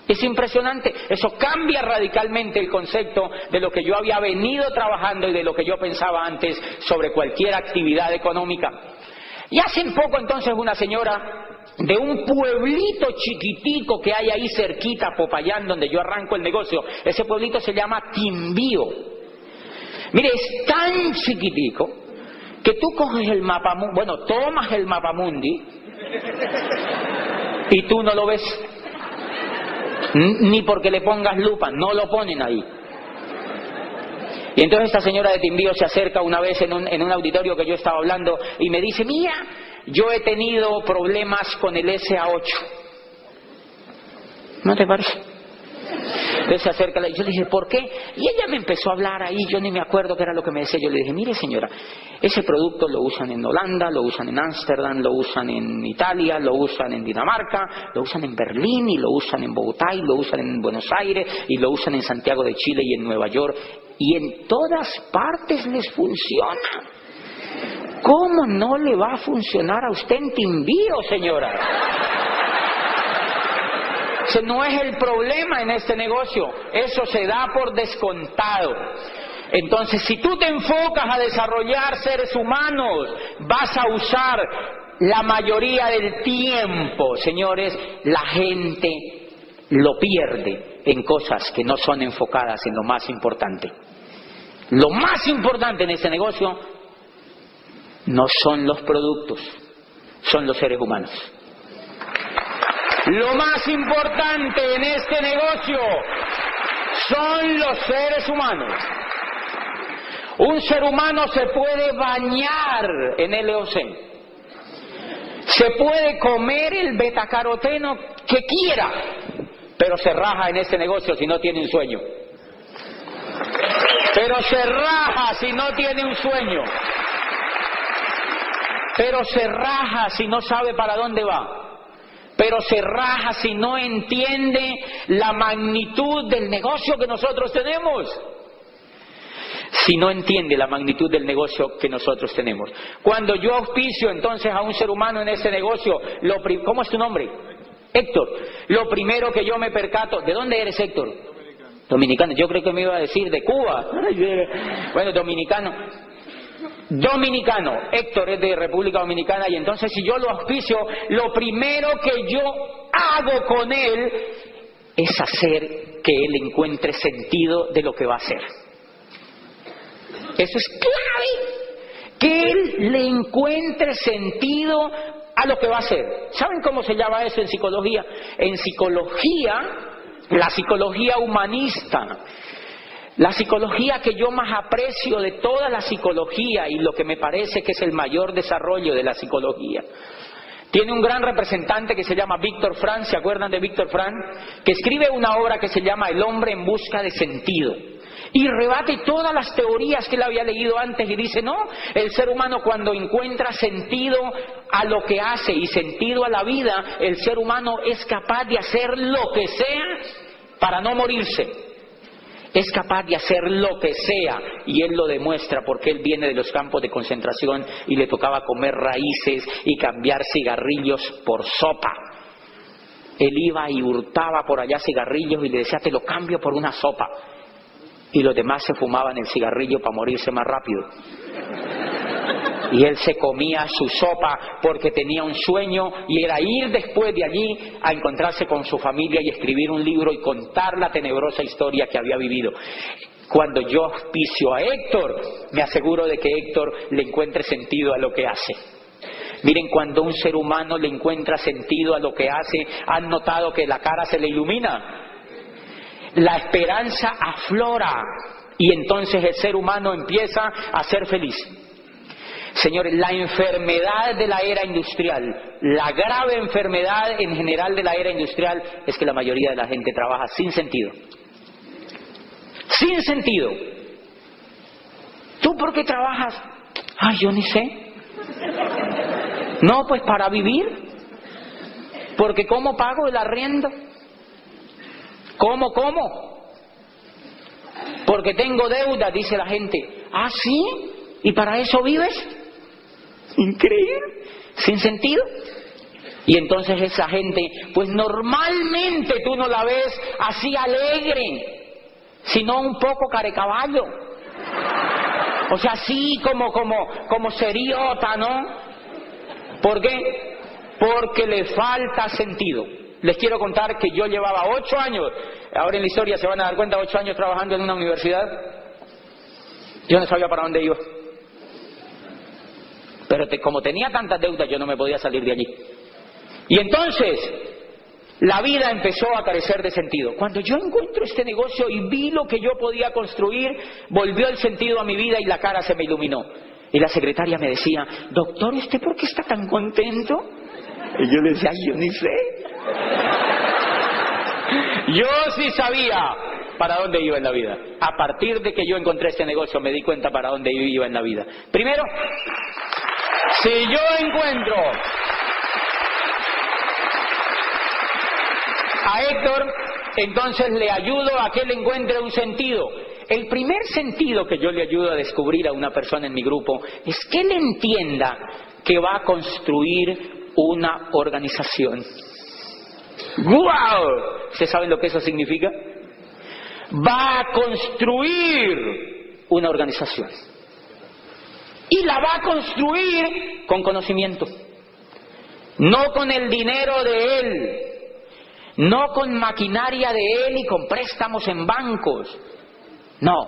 A: Es impresionante. Eso cambia radicalmente el concepto de lo que yo había venido trabajando y de lo que yo pensaba antes sobre cualquier actividad económica. Y hace poco entonces una señora de un pueblito chiquitico que hay ahí cerquita, Popayán, donde yo arranco el negocio. Ese pueblito se llama Quindío. Mire, es tan chiquitico que tú coges el mapamundi, bueno, tomas el mapamundi y tú no lo ves. Ni porque le pongas lupa, no lo ponen ahí. Y entonces esta señora de Quindío se acerca una vez en un auditorio que yo estaba hablando y me dice, mira, yo he tenido problemas con el SA8. ¿No te parece? Entonces se acerca y yo le dije, ¿por qué? Y ella me empezó a hablar ahí, yo ni me acuerdo qué era lo que me decía. Yo le dije, mire señora, ese producto lo usan en Holanda, lo usan en Ámsterdam, lo usan en Italia, lo usan en Dinamarca, lo usan en Berlín y lo usan en Bogotá y lo usan en Buenos Aires y lo usan en Santiago de Chile y en Nueva York. Y en todas partes les funciona. ¿Cómo no le va a funcionar a usted en Quindío, señora? Ese no es el problema en este negocio. Eso se da por descontado. Entonces, si tú te enfocas a desarrollar seres humanos, vas a usar la mayoría del tiempo, señores, la gente lo pierde en cosas que no son enfocadas en lo más importante. Lo más importante en este negocio no son los productos, son los seres humanos. Lo más importante en este negocio son los seres humanos. Un ser humano se puede bañar en LOC, se puede comer el betacaroteno que quiera, pero se raja en este negocio si no tiene un sueño. Pero se raja si no tiene un sueño. Pero se raja si no sabe para dónde va. Pero se raja si no entiende la magnitud del negocio que nosotros tenemos. Si no entiende la magnitud del negocio que nosotros tenemos. Cuando yo auspicio entonces a un ser humano en ese negocio, ¿cómo es tu nombre? Héctor. Lo primero que yo me percato, ¿de dónde eres, Héctor? Dominicano. Yo creo que me iba a decir de Cuba. Bueno, dominicano. Dominicano, Héctor es de República Dominicana, y entonces si yo lo auspicio, lo primero que yo hago con él es hacer que él encuentre sentido de lo que va a hacer. Eso es clave, que él le encuentre sentido a lo que va a hacer. ¿Saben cómo se llama eso en psicología? En psicología, la psicología humanista, la psicología que yo más aprecio de toda la psicología y lo que me parece que es el mayor desarrollo de la psicología, tiene un gran representante que se llama Víctor Frank. ¿Se acuerdan de Víctor Frank? Que escribe una obra que se llama El hombre en busca de sentido. Y rebate todas las teorías que él había leído antes y dice, no, el ser humano cuando encuentra sentido a lo que hace y sentido a la vida, el ser humano es capaz de hacer lo que sea para no morirse. es capaz de hacer lo que sea, y él lo demuestra porque él viene de los campos de concentración y le tocaba comer raíces y cambiar cigarrillos por sopa. Él iba y hurtaba por allá cigarrillos y le decía, te lo cambio por una sopa. Y los demás se fumaban el cigarrillo para morirse más rápido. Y él se comía su sopa porque tenía un sueño, y era ir después de allí a encontrarse con su familia y escribir un libro y contar la tenebrosa historia que había vivido. Cuando yo auspicio a Héctor, me aseguro de que Héctor le encuentre sentido a lo que hace. Miren, cuando un ser humano le encuentra sentido a lo que hace, ¿han notado que la cara se le ilumina? La esperanza aflora y entonces el ser humano empieza a ser feliz. Señores, la enfermedad de la era industrial, la grave enfermedad en general de la era industrial, es que la mayoría de la gente trabaja sin sentido. Sin sentido. ¿Tú por qué trabajas? Ay, yo ni sé. No, pues para vivir. Porque ¿cómo pago el arriendo? ¿Cómo? Porque tengo deuda, dice la gente. ¿Ah, sí? ¿Y para eso vives? Increíble, sin sentido. Y entonces esa gente, pues normalmente tú no la ves así alegre, sino un poco carecaballo. O sea, así como seriota, ¿no? ¿Por qué? Porque le falta sentido. Les quiero contar que yo llevaba 8 años, ahora en la historia se van a dar cuenta, 8 años trabajando en una universidad. Yo no sabía para dónde iba. Pero como tenía tantas deudas, yo no me podía salir de allí. Y entonces, la vida empezó a carecer de sentido. Cuando yo encuentro este negocio y vi lo que yo podía construir, volvió el sentido a mi vida y la cara se me iluminó. Y la secretaria me decía, doctor, ¿usted por qué está tan contento? Y yo le decía, ay, yo ni sé. Yo sí sabía para dónde iba en la vida. A partir de que yo encontré este negocio me di cuenta para dónde iba en la vida. Primero, si yo encuentro a Héctor, entonces le ayudo a que él encuentre un sentido. El primer sentido que yo le ayudo a descubrir a una persona en mi grupo es que él entienda que va a construir una organización. ¡Guau! ¿Ustedes saben lo que eso significa? Va a construir una organización. Y la va a construir con conocimiento. No con el dinero de él. No con maquinaria de él y con préstamos en bancos. No,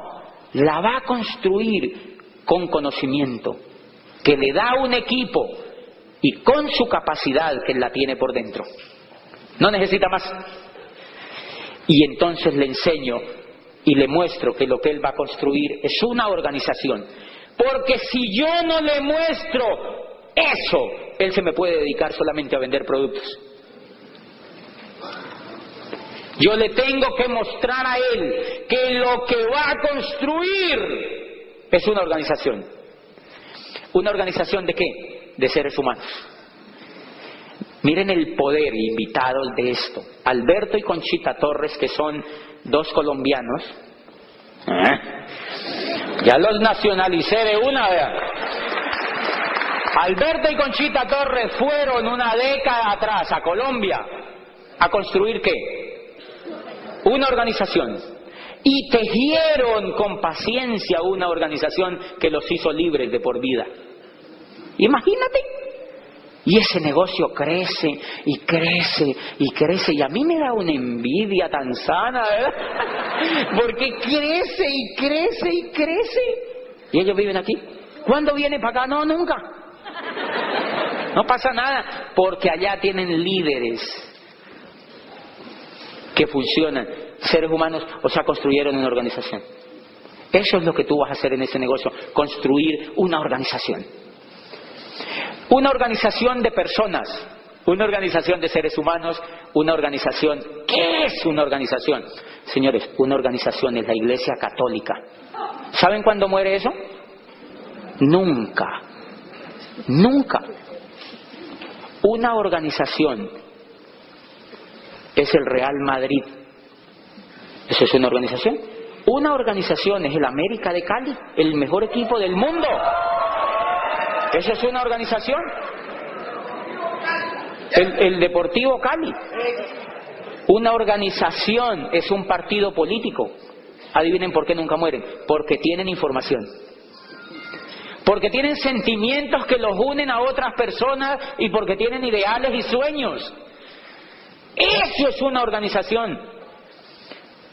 A: la va a construir con conocimiento, que le da un equipo y con su capacidad que él la tiene por dentro. No necesita más. Y entonces le enseño y le muestro que lo que él va a construir es una organización. Porque si yo no le muestro eso, él se me puede dedicar solamente a vender productos. Yo le tengo que mostrar a él que lo que va a construir es una organización. ¿Una organización de qué? De seres humanos. Miren el poder, invitados de esto. Alberto y Conchita Torres, que son 2 colombianos. Ya los nacionalicé de una vez. Alberto y Conchita Torres fueron una década atrás a Colombia a construir ¿qué? Una organización. Y tejieron con paciencia una organización que los hizo libres de por vida. Imagínate. Y ese negocio crece y crece y crece. Y a mí me da una envidia tan sana, ¿verdad? Porque crece y crece y crece. Y ellos viven aquí. ¿Cuándo vienen para acá? No, nunca. No pasa nada. Porque allá tienen líderes que funcionan. Seres humanos, o sea, construyeron una organización. Eso es lo que tú vas a hacer en ese negocio. Construir una organización. Una organización de personas, una organización de seres humanos, una organización. ¿Qué es una organización? Señores, una organización es la Iglesia Católica. ¿Saben cuándo muere eso? Nunca. Nunca. Una organización es el Real Madrid. ¿Eso es una organización? Una organización es el América de Cali, el mejor equipo del mundo. Esa es una organización. El Deportivo Cali. Una organización es un partido político. Adivinen por qué nunca mueren. Porque tienen información. Porque tienen sentimientos que los unen a otras personas y porque tienen ideales y sueños. Eso es una organización.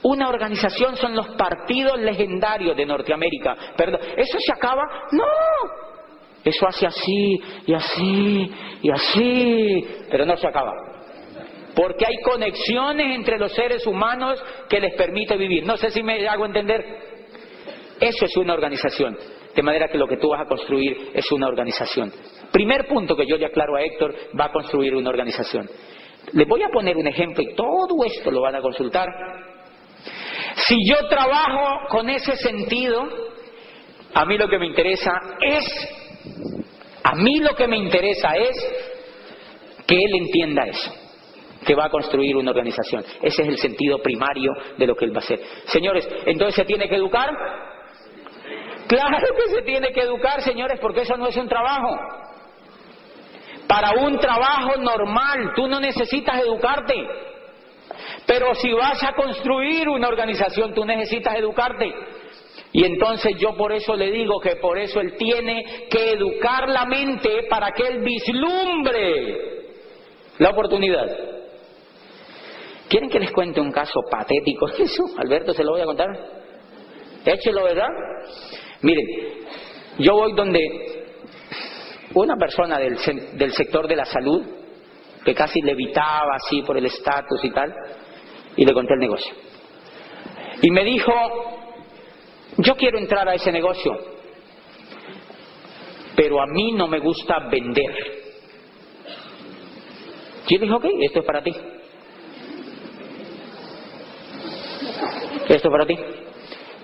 A: Una organización son los partidos legendarios de Norteamérica. Perdón, ¿eso se acaba? No. Eso hace así, y así, y así, pero no se acaba. Porque hay conexiones entre los seres humanos que les permite vivir. No sé si me hago entender. Eso es una organización. De manera que lo que tú vas a construir es una organización. Primer punto que yo le aclaro a Héctor, va a construir una organización. Les voy a poner un ejemplo y todo esto lo van a consultar. Si yo trabajo con ese sentido, a mí lo que me interesa es que él entienda eso, que va a construir una organización. Ese es el sentido primario de lo que él va a hacer. Señores, ¿entonces se tiene que educar? Claro que se tiene que educar, señores, porque eso no es un trabajo. Para un trabajo normal, tú no necesitas educarte. Pero si vas a construir una organización, tú necesitas educarte. Y entonces yo por eso le digo que por eso él tiene que educar la mente para que él vislumbre la oportunidad. ¿Quieren que les cuente un caso patético? Eso, Alberto, se lo voy a contar. Échelo, ¿verdad? Miren, yo voy donde una persona del sector de la salud, que casi levitaba así por el estatus y tal, y le conté el negocio. Y me dijo, yo quiero entrar a ese negocio, pero a mí no me gusta vender. Yo le dije, ok, esto es para ti. Esto es para ti.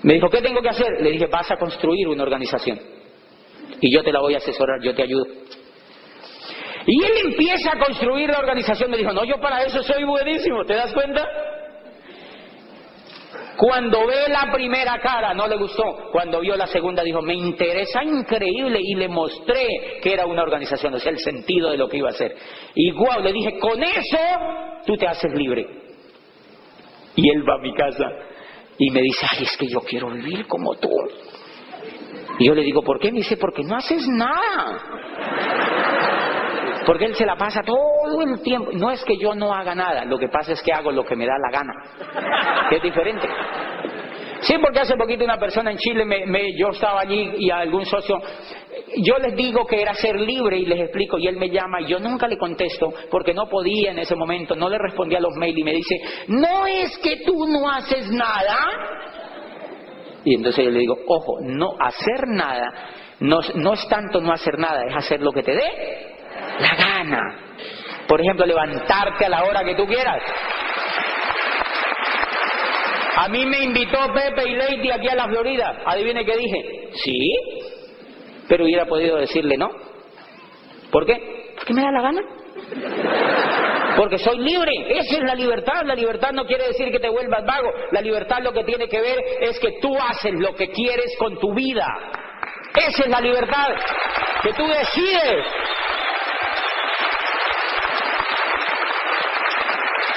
A: Me dijo, ¿qué tengo que hacer? Le dije, vas a construir una organización. Y yo te la voy a asesorar, yo te ayudo. Y él empieza a construir la organización. Me dijo, no, yo para eso soy buenísimo, ¿te das cuenta? Cuando ve la primera cara, no le gustó. Cuando vio la segunda, dijo, me interesa increíble. Y le mostré que era una organización, o sea, el sentido de lo que iba a hacer. Y guau, le dije, con eso tú te haces libre. Y él va a mi casa y me dice, ay, es que yo quiero vivir como tú. Y yo le digo, ¿por qué? Me dice, porque no haces nada. Porque él se la pasa todo el tiempo. No es que yo no haga nada, lo que pasa es que hago lo que me da la gana, que es diferente. Sí, porque hace poquito una persona en Chile, yo estaba allí y a algún socio, yo les digo que era ser libre y les explico, y él me llama y yo nunca le contesto porque no podía en ese momento, no le respondía a los mails y me dice, no es que tú no haces nada. Y entonces yo le digo, ojo, no hacer nada, no es tanto no hacer nada, es hacer lo que te dé la gana. Por ejemplo, levantarte a la hora que tú quieras. A mí me invitó Pepe y Lady aquí a la Florida. ¿Adivine qué dije? Sí, pero hubiera podido decirle no. ¿Por qué? Porque me da la gana. Porque soy libre. Esa es la libertad. La libertad no quiere decir que te vuelvas vago. La libertad lo que tiene que ver es que tú haces lo que quieres con tu vida. Esa es la libertad. Que tú decides.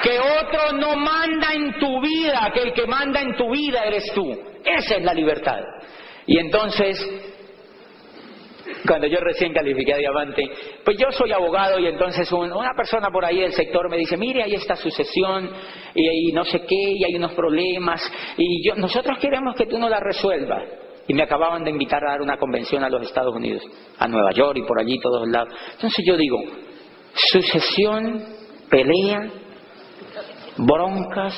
A: Que otro no manda en tu vida, que el que manda en tu vida eres tú. Esa es la libertad. Y entonces, cuando yo recién califiqué a diamante, pues yo soy abogado y entonces una persona por ahí del sector me dice, mire, ahí está sucesión y no sé qué, y hay unos problemas, y nosotros queremos que tú no la resuelvas. Y me acababan de invitar a dar una convención a los Estados Unidos, a Nueva York y por allí todos lados. Entonces yo digo, sucesión, pelea, broncas,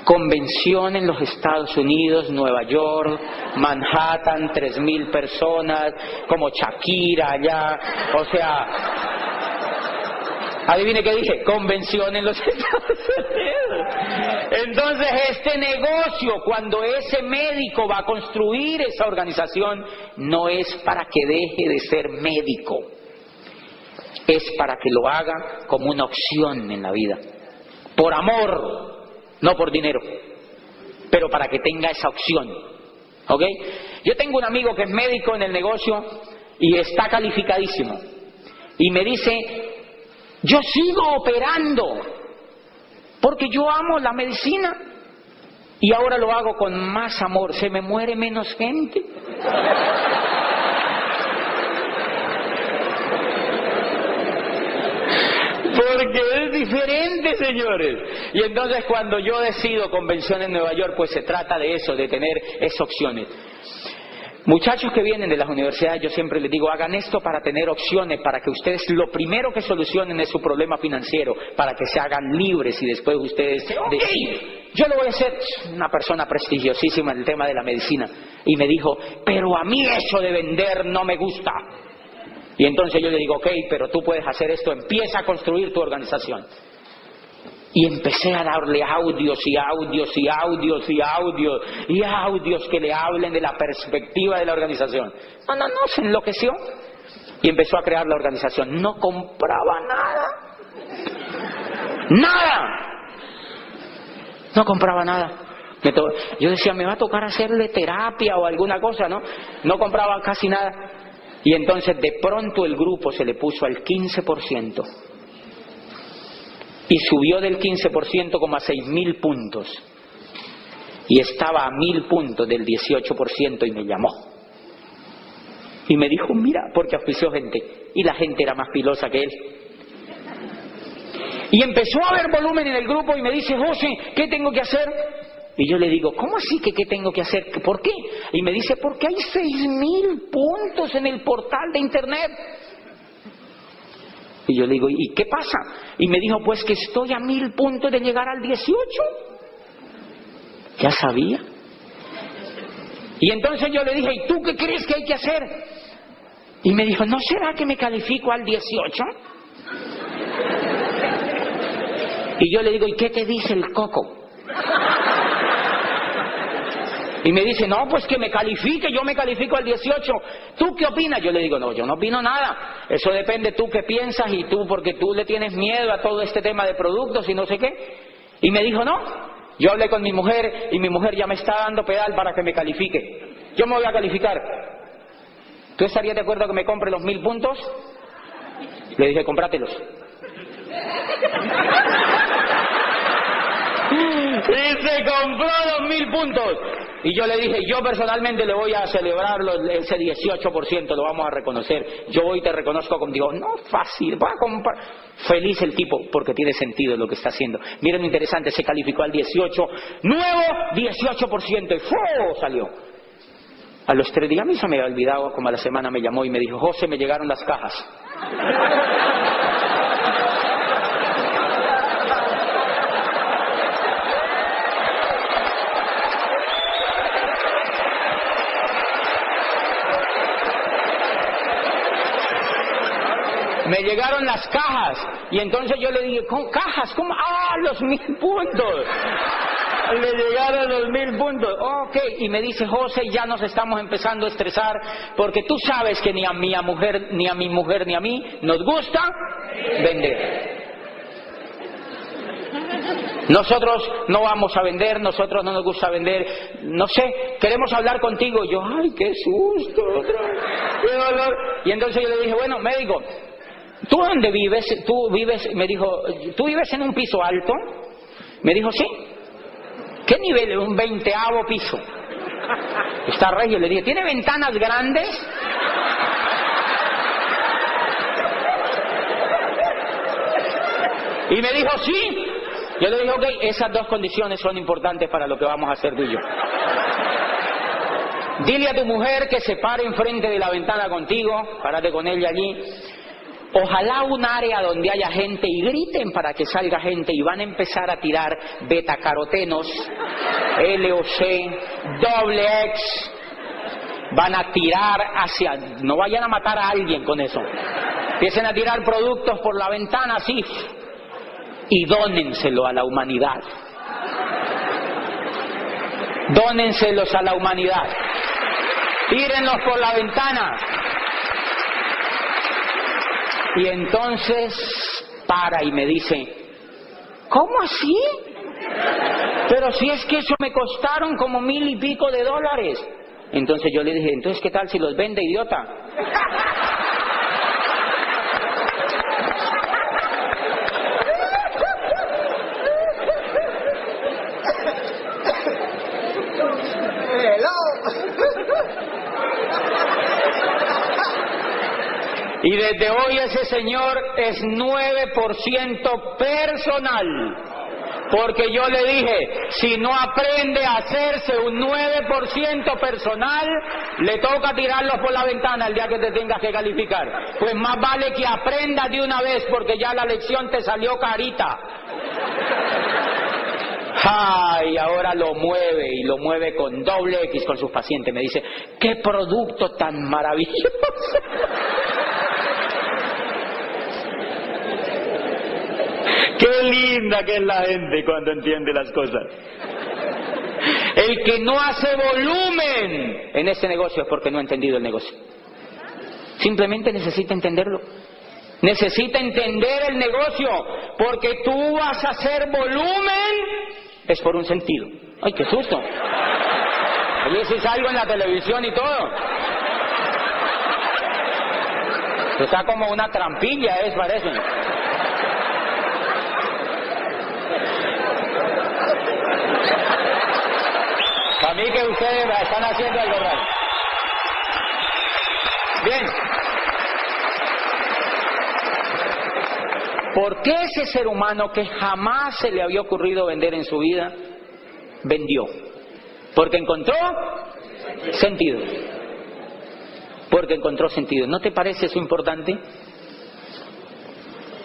A: convención en los Estados Unidos, Nueva York, Manhattan, 3,000 personas, como Shakira allá, o sea, adivine qué dije, convención en los Estados Unidos. Entonces este negocio, cuando ese médico va a construir esa organización, no es para que deje de ser médico, es para que lo haga como una opción en la vida. Por amor, no por dinero. pero para que tenga esa opción. ¿Ok? Yo tengo un amigo que es médico en el negocio y está calificadísimo. Y me dice, yo sigo operando porque yo amo la medicina y ahora lo hago con más amor. Se me muere menos gente. Porque es diferente, señores. Y entonces cuando yo decido convención en Nueva York, pues se trata de eso, de tener esas opciones. Muchachos que vienen de las universidades, yo siempre les digo, hagan esto para tener opciones, para que ustedes lo primero que solucionen es su problema financiero, para que se hagan libres y después ustedes deciden. Yo lo voy a hacer. Una persona prestigiosísima en el tema de la medicina. Y me dijo, pero a mí eso de vender no me gusta. Y entonces yo le digo, ok, pero tú puedes hacer esto, empieza a construir tu organización. Y empecé a darle audios y audios y audios y audios y audios que le hablen de la perspectiva de la organización. No, se enloqueció. Y empezó a crear la organización. No compraba nada. ¡Nada! No compraba nada. Yo decía, me va a tocar hacerle terapia o alguna cosa, ¿no? No compraba casi nada. Y entonces de pronto el grupo se le puso al 15%. Y subió del 15% como a 6.000 puntos. Y estaba a 1.000 puntos del 18% y me llamó. Y me dijo, mira, porque auspició gente. Y la gente era más pilosa que él. Y empezó a haber volumen en el grupo y me dice, José, ¿qué tengo que hacer? Y yo le digo, ¿cómo así que qué tengo que hacer? ¿Por qué? Y me dice, porque hay 6.000 puntos en el portal de internet. Y yo le digo, ¿y qué pasa? Y me dijo, pues que estoy a 1.000 puntos de llegar al 18. Ya sabía. Y entonces yo le dije, ¿y tú qué crees que hay que hacer? Y me dijo, ¿no será que me califico al 18? Y yo le digo, ¿y qué te dice el coco? Y me dice, no, pues que me califique, yo me califico al 18. ¿Tú qué opinas? Yo le digo, no, yo no opino nada. Eso depende tú qué piensas y tú, porque tú le tienes miedo a todo este tema de productos y no sé qué. Y me dijo, no, yo hablé con mi mujer y mi mujer ya me está dando pedal para que me califique. Yo me voy a calificar. ¿Tú estarías de acuerdo que me compre los 1.000 puntos? Le dije, cómpratelos. Y se compró los 1.000 puntos. Y yo le dije, yo personalmente le voy a celebrar ese 18%, lo vamos a reconocer. Yo hoy te reconozco contigo. No, fácil, va a comprar. Feliz el tipo, porque tiene sentido lo que está haciendo. Miren lo interesante, se calificó al 18, nuevo 18%, y ¡fu! Salió. A los 3 días, a mí se me había olvidado, como a la semana me llamó y me dijo, José, me llegaron las cajas. Me llegaron las cajas. Y entonces yo le dije, ¿cómo cajas? ¿Cómo? ¡Ah, los 1.000 puntos! Le llegaron los 1.000 puntos. Ok. Y me dice, José, ya nos estamos empezando a estresar porque tú sabes que ni a mi mujer, ni a mí nos gusta vender. Nosotros no vamos a vender, nosotros no nos gusta vender, no sé, queremos hablar contigo. Yo, ay, qué susto, qué dolor. Y entonces yo le dije, bueno, médico, ¿tú dónde vives? ¿Tú vives? Me dijo, ¿tú vives en un piso alto? Me dijo, sí. ¿Qué nivel? Un 20º piso. Está regio. Le dije, ¿tiene ventanas grandes? Y me dijo, sí. Yo le dije, ok, esas dos condiciones son importantes para lo que vamos a hacer tú y yo. Dile a tu mujer que se pare enfrente de la ventana contigo, párate con ella allí. Ojalá un área donde haya gente y griten para que salga gente y van a empezar a tirar betacarotenos, LOC, XX. Van a tirar hacia... No vayan a matar a alguien con eso. Empiecen a tirar productos por la ventana así y dónenselo a la humanidad. Dónenselos a la humanidad. Tírenlos por la ventana. Y entonces para y me dice, ¿cómo así? Pero si es que eso me costaron como $1,000 y pico. Entonces yo le dije, entonces, ¿qué tal si los vende, idiota? Y desde hoy ese señor es 9% personal. Porque yo le dije, si no aprende a hacerse un 9% personal, le toca tirarlo por la ventana el día que te tengas que calificar. Pues más vale que aprendas de una vez, porque ya la lección te salió carita. ¡Ay! Ahora lo mueve, y lo mueve con doble X con sus pacientes. Me dice, ¡qué producto tan maravilloso! ¡Qué linda que es la gente cuando entiende las cosas! El que no hace volumen en este negocio es porque no ha entendido el negocio. Simplemente necesita entenderlo. Necesita entender el negocio, porque tú vas a hacer volumen es por un sentido. ¡Ay, qué susto! Oye, si salgo en la televisión y todo. Está como una trampilla, parece. Para mí que ustedes están haciendo algo raro. Bien. ¿Por qué ese ser humano que jamás se le había ocurrido vender en su vida, vendió? Porque encontró sentido. Porque encontró sentido. ¿No te parece eso importante?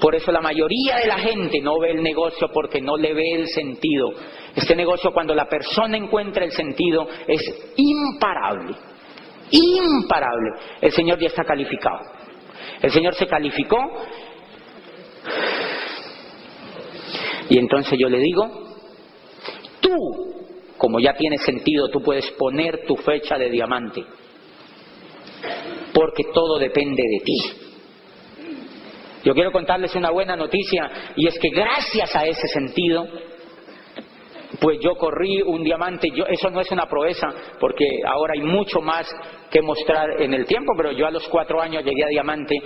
A: Por eso la mayoría de la gente no ve el negocio, porque no le ve el sentido. Este negocio, cuando la persona encuentra el sentido, es imparable. Imparable. El Señor ya está calificado. El Señor se calificó. Y entonces yo le digo, tú, como ya tienes sentido, tú puedes poner tu fecha de diamante. Porque todo depende de ti. Yo quiero contarles una buena noticia, y es que gracias a ese sentido, pues yo corrí un diamante. Eso no es una proeza, porque ahora hay mucho más que mostrar en el tiempo, pero yo a los 4 años llegué a diamante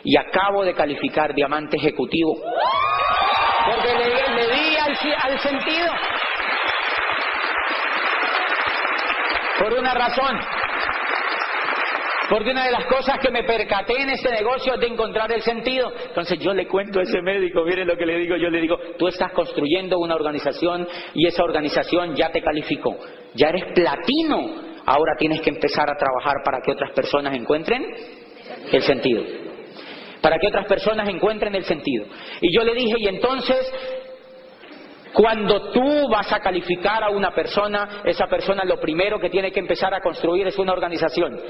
A: y acabo de calificar diamante ejecutivo. Porque le di al sentido. Por una razón. Porque una de las cosas que me percaté en este negocio es de encontrar el sentido. Entonces yo le cuento a ese médico, miren lo que le digo, yo le digo, tú estás construyendo una organización y esa organización ya te calificó. Ya eres platino. Ahora tienes que empezar a trabajar para que otras personas encuentren el sentido. Para que otras personas encuentren el sentido. Y yo le dije, y entonces, cuando tú vas a calificar a una persona, esa persona lo primero que tiene que empezar a construir es una organización.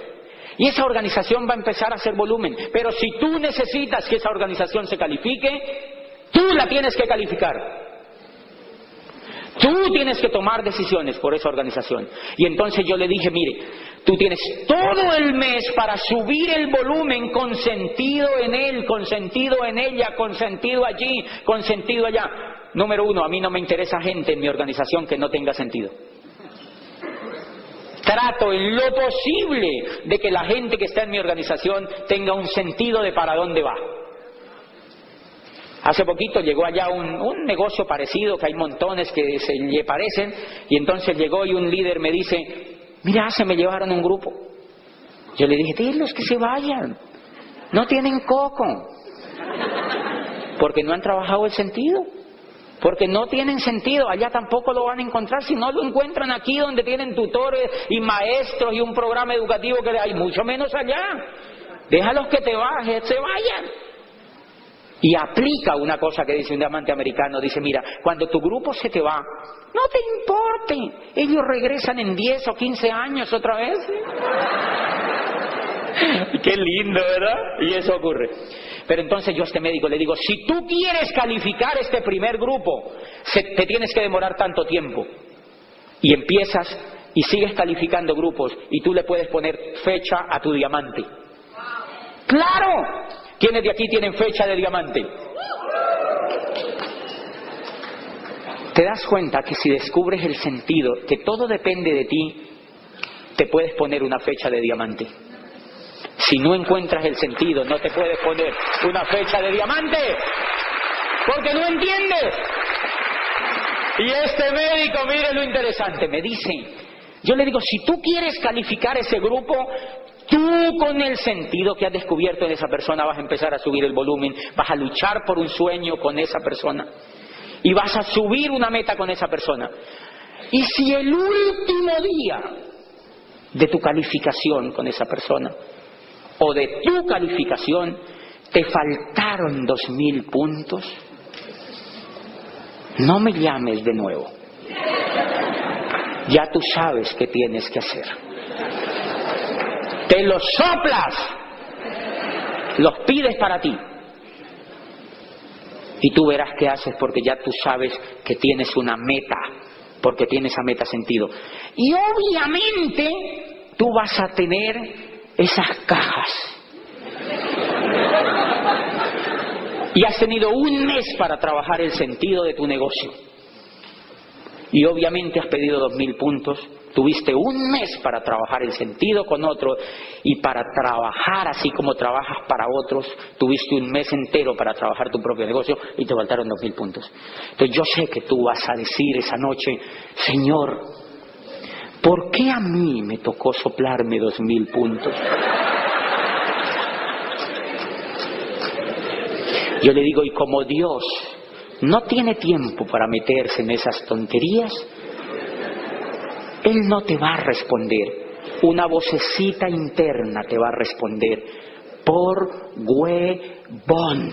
A: Y esa organización va a empezar a hacer volumen. Pero si tú necesitas que esa organización se califique, tú la tienes que calificar. Tú tienes que tomar decisiones por esa organización. Y entonces yo le dije, mire, tú tienes todo el mes para subir el volumen con sentido en él, con sentido en ella, con sentido allí, con sentido allá. Número 1, a mí no me interesa gente en mi organización que no tenga sentido. Trato en lo posible de que la gente que está en mi organización tenga un sentido de para dónde va. Hace poquito llegó allá un negocio parecido, que hay montones que se le parecen, y entonces llegó y un líder me dice, mira, se me llevaron un grupo. Yo le dije, dilos que se vayan, no tienen coco, porque no han trabajado el sentido. Porque no tienen sentido, allá tampoco lo van a encontrar. Si no lo encuentran aquí donde tienen tutores y maestros y un programa educativo que hay, mucho menos allá. Déjalos que se vayan. Y aplica una cosa que dice un diamante americano, dice, mira, cuando tu grupo se te va, no te importe, ellos regresan en 10 o 15 años otra vez. Qué lindo, ¿verdad? Y eso ocurre. Pero entonces yo a este médico le digo, si tú quieres calificar este primer grupo, te tienes que demorar tanto tiempo. Y empiezas y sigues calificando grupos y tú le puedes poner fecha a tu diamante. ¡Claro! ¿Quiénes de aquí tienen fecha de diamante? te das cuenta que si descubres el sentido, que todo depende de ti, te puedes poner una fecha de diamante. Si no encuentras el sentido, no te puedes poner una fecha de diamante, porque no entiendes. Y este médico, mire lo interesante, me dice, yo le digo, si tú quieres calificar ese grupo, tú con el sentido que has descubierto en esa persona vas a empezar a subir el volumen, vas a luchar por un sueño con esa persona y vas a subir una meta con esa persona. Y si el último día de tu calificación con esa persona o de tu calificación te faltaron 2000 puntos, no me llames de nuevo. Ya tú sabes qué tienes que hacer. Te los soplas, los pides para ti. Y tú verás qué haces, porque ya tú sabes que tienes una meta, porque tiene esa meta sentido. Y obviamente tú vas a tener esas cajas. Y has tenido un mes para trabajar el sentido de tu negocio. Y obviamente has pedido 2000 puntos. Tuviste un mes para trabajar el sentido con otro, y para trabajar así como trabajas para otros, tuviste un mes entero para trabajar tu propio negocio y te faltaron 2000 puntos. Entonces yo sé que tú vas a decir esa noche, Señor, ¿por qué a mí me tocó soplarme 2000 puntos? Yo le digo, y como Dios no tiene tiempo para meterse en esas tonterías, Él no te va a responder. Una vocecita interna te va a responder, por huevón.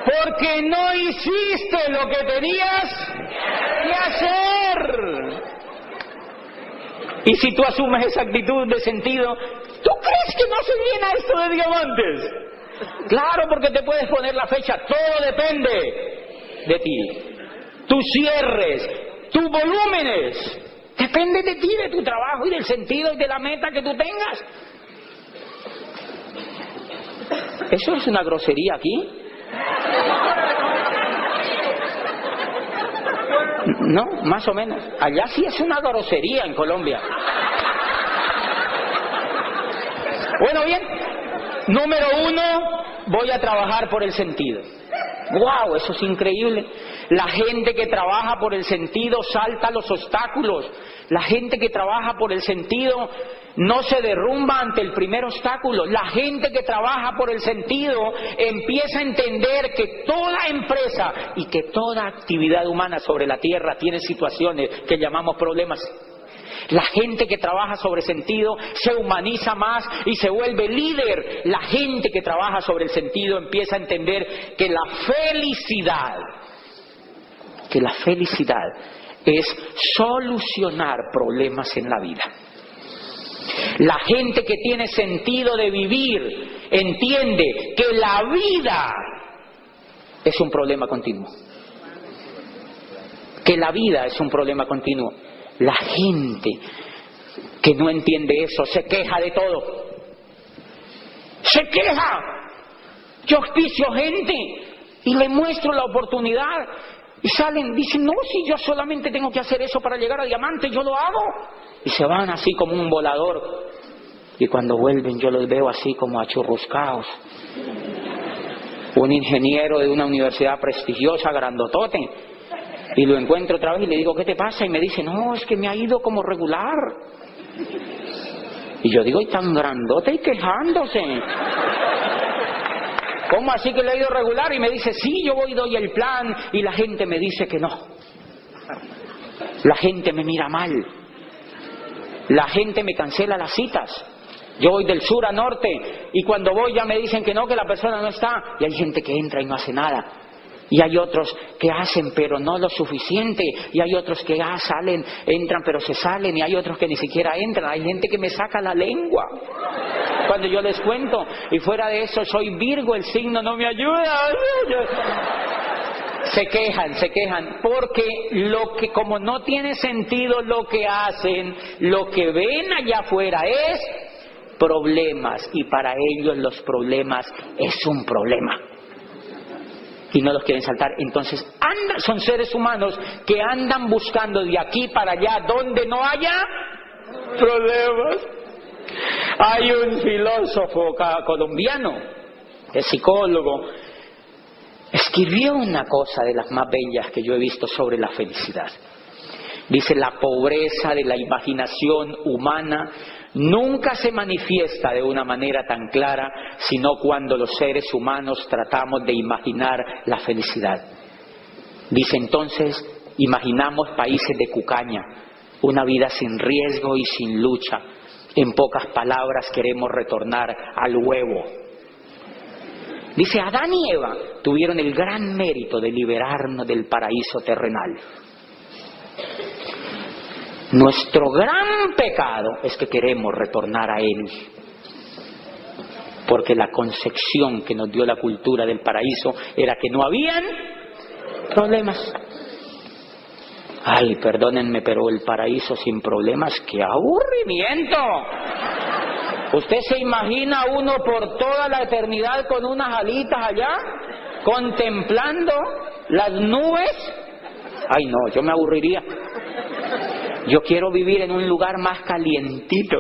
A: Porque no hiciste lo que tenías que hacer. Y si tú asumes esa actitud de sentido, ¿tú crees que no se llena esto de diamantes? Claro, porque te puedes poner la fecha, todo depende de ti. Tus cierres, tus volúmenes, depende de ti, de tu trabajo y del sentido y de la meta que tú tengas. ¿Eso es una grosería aquí? No, más o menos. Allá sí es una grosería en Colombia. Bueno, bien. Número 1, voy a trabajar por el sentido. ¡Wow! Eso es increíble. La gente que trabaja por el sentido salta los obstáculos. La gente que trabaja por el sentido no se derrumba ante el primer obstáculo. La gente que trabaja por el sentido empieza a entender que toda empresa y que toda actividad humana sobre la tierra tiene situaciones que llamamos problemas. La gente que trabaja sobre sentido se humaniza más y se vuelve líder. La gente que trabaja sobre el sentido empieza a entender que la felicidad es solucionar problemas en la vida. La gente que tiene sentido de vivir entiende que la vida es un problema continuo. Que la vida es un problema continuo. La gente que no entiende eso se queja de todo. Se queja. Yo auspicio gente y le muestro la oportunidad y salen, dicen, no, si yo solamente tengo que hacer eso para llegar a diamante, yo lo hago. Y se van así como un volador. Y cuando vuelven yo los veo así como achurruscados. Un ingeniero de una universidad prestigiosa, grandotote. Y lo encuentro otra vez y le digo, ¿qué te pasa? Y me dice, no, es que me ha ido como regular. Y yo digo, ¿y tan grandote y quejándose? ¿Cómo así que le ha ido regular? Y me dice, sí, yo voy y doy el plan. Y la gente me dice que no. La gente me mira mal. La gente me cancela las citas. Yo voy del sur a norte y cuando voy ya me dicen que no, que la persona no está. Y hay gente que entra y no hace nada. Y hay otros que hacen pero no lo suficiente. Y hay otros que salen, entran pero se salen. Y hay otros que ni siquiera entran. Hay gente que me saca la lengua cuando yo les cuento. Y fuera de eso soy Virgo, el signo no me ayuda. se quejan, porque como no tiene sentido lo que hacen, lo que ven allá afuera es problemas, y para ellos los problemas es un problema. Y no los quieren saltar. Entonces son seres humanos que andan buscando de aquí para allá donde no haya problemas. Hay un filósofo colombiano, es psicólogo, escribió una cosa de las más bellas que yo he visto sobre la felicidad. Dice: la pobreza de la imaginación humana nunca se manifiesta de una manera tan clara, sino cuando los seres humanos tratamos de imaginar la felicidad. Dice: entonces imaginamos países de cucaña, una vida sin riesgo y sin lucha. En pocas palabras, queremos retornar al huevo. Dice: Adán y Eva tuvieron el gran mérito de liberarnos del paraíso terrenal. Nuestro gran pecado es que queremos retornar a él, porque la concepción que nos dio la cultura del paraíso era que no habían problemas. Ay, perdónenme, pero el paraíso sin problemas, ¡qué aburrimiento! ¿Usted se imagina uno por toda la eternidad con unas alitas allá, contemplando las nubes? Ay, no, yo me aburriría. Yo quiero vivir en un lugar más calientito,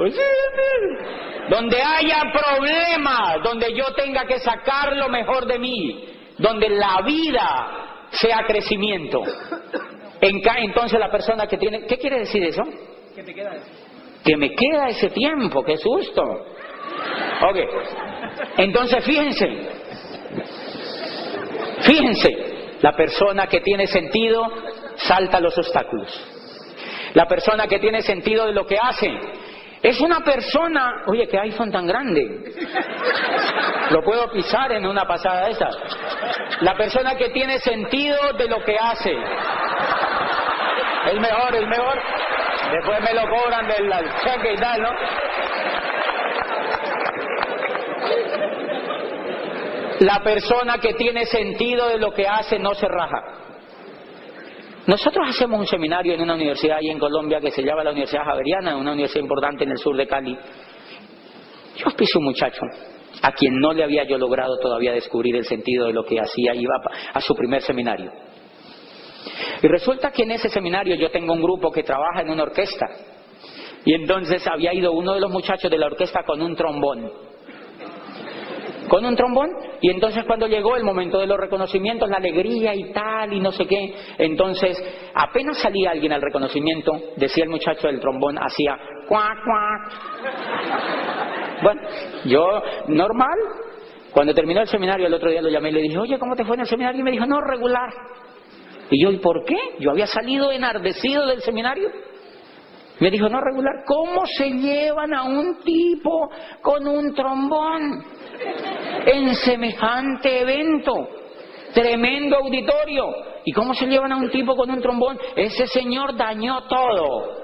A: donde haya problemas, donde yo tenga que sacar lo mejor de mí, donde la vida sea crecimiento. Entonces la persona que tiene... ¿Qué quiere decir eso?
B: ¿Qué te queda eso?
A: Que me queda ese tiempo, qué susto. Ok, entonces fíjense, la persona que tiene sentido salta los obstáculos. La persona que tiene sentido de lo que hace es una persona... Oye, qué iPhone tan grande, lo puedo pisar en una pasada esa. La persona que tiene sentido de lo que hace, el mejor. Después me lo cobran del cheque y tal, ¿no? La persona que tiene sentido de lo que hace no se raja. Nosotros hacemos un seminario en una universidad ahí en Colombia que se llama la Universidad Javeriana, una universidad importante en el sur de Cali. Yo auspicio un muchacho a quien no le había yo logrado todavía descubrir el sentido de lo que hacía, iba a su primer seminario. Y resulta que en ese seminario yo tengo un grupo que trabaja en una orquesta. Y entonces había ido uno de los muchachos de la orquesta con un trombón. Y entonces cuando llegó el momento de los reconocimientos, la alegría y tal y no sé qué, entonces apenas salía alguien al reconocimiento, decía el muchacho del trombón, hacía cuac, cuac. Bueno, yo normal. Cuando terminó el seminario el otro día lo llamé y le dije: oye, ¿cómo te fue en el seminario? Y me dijo: no, regular. Y yo: ¿y por qué? Yo había salido enardecido del seminario. Me dijo: no, regular. ¿Cómo se llevan a un tipo con un trombón en semejante evento? Tremendo auditorio. ¿Y cómo se llevan a un tipo con un trombón? Ese señor dañó todo.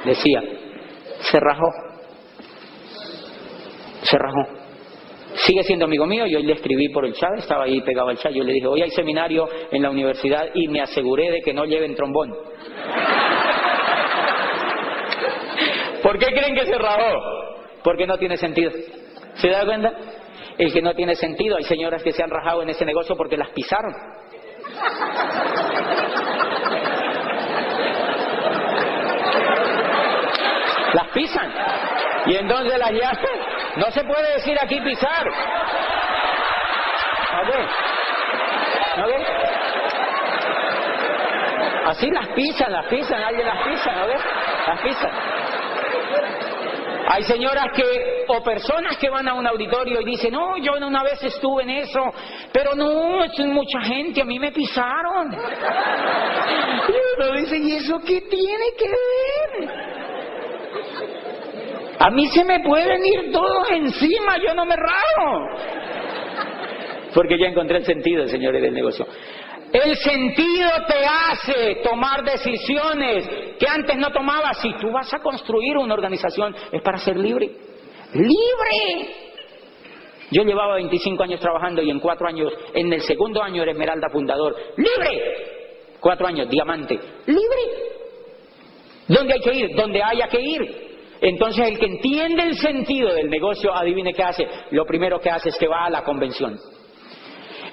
A: Decía. Se rajó. Sigue siendo amigo mío. Yo le escribí por el chat, estaba ahí pegado al chat. Yo le dije: hoy hay seminario en la universidad y me aseguré de que no lleven trombón. ¿Por qué creen que se rajó? Porque no tiene sentido. ¿Se da cuenta? El que no tiene sentido. Hay señoras que se han rajado en ese negocio porque las pisaron. Las pisan. Y entonces las llaman. No se puede decir aquí pisar. ¿Ok? Así las pisan, alguien las pisa, ¿no ves? Las pisan. Hay señoras o personas que van a un auditorio y dicen: no, yo una vez estuve en eso, pero no, es mucha gente, a mí me pisaron. Y uno dice: ¿y eso qué tiene que ver? A mí se me pueden ir todos encima, yo no me rajo. Porque ya encontré el sentido, señores del negocio. El sentido te hace tomar decisiones que antes no tomabas. Si tú vas a construir una organización, es para ser libre. ¡Libre! Yo llevaba 25 años trabajando y en 4 años, en el segundo año era Esmeralda fundador. ¡Libre! 4 años, diamante. ¡Libre! ¿Dónde hay que ir? Donde haya que ir. Entonces el que entiende el sentido del negocio, adivine qué hace. Lo primero que hace es que va a la convención.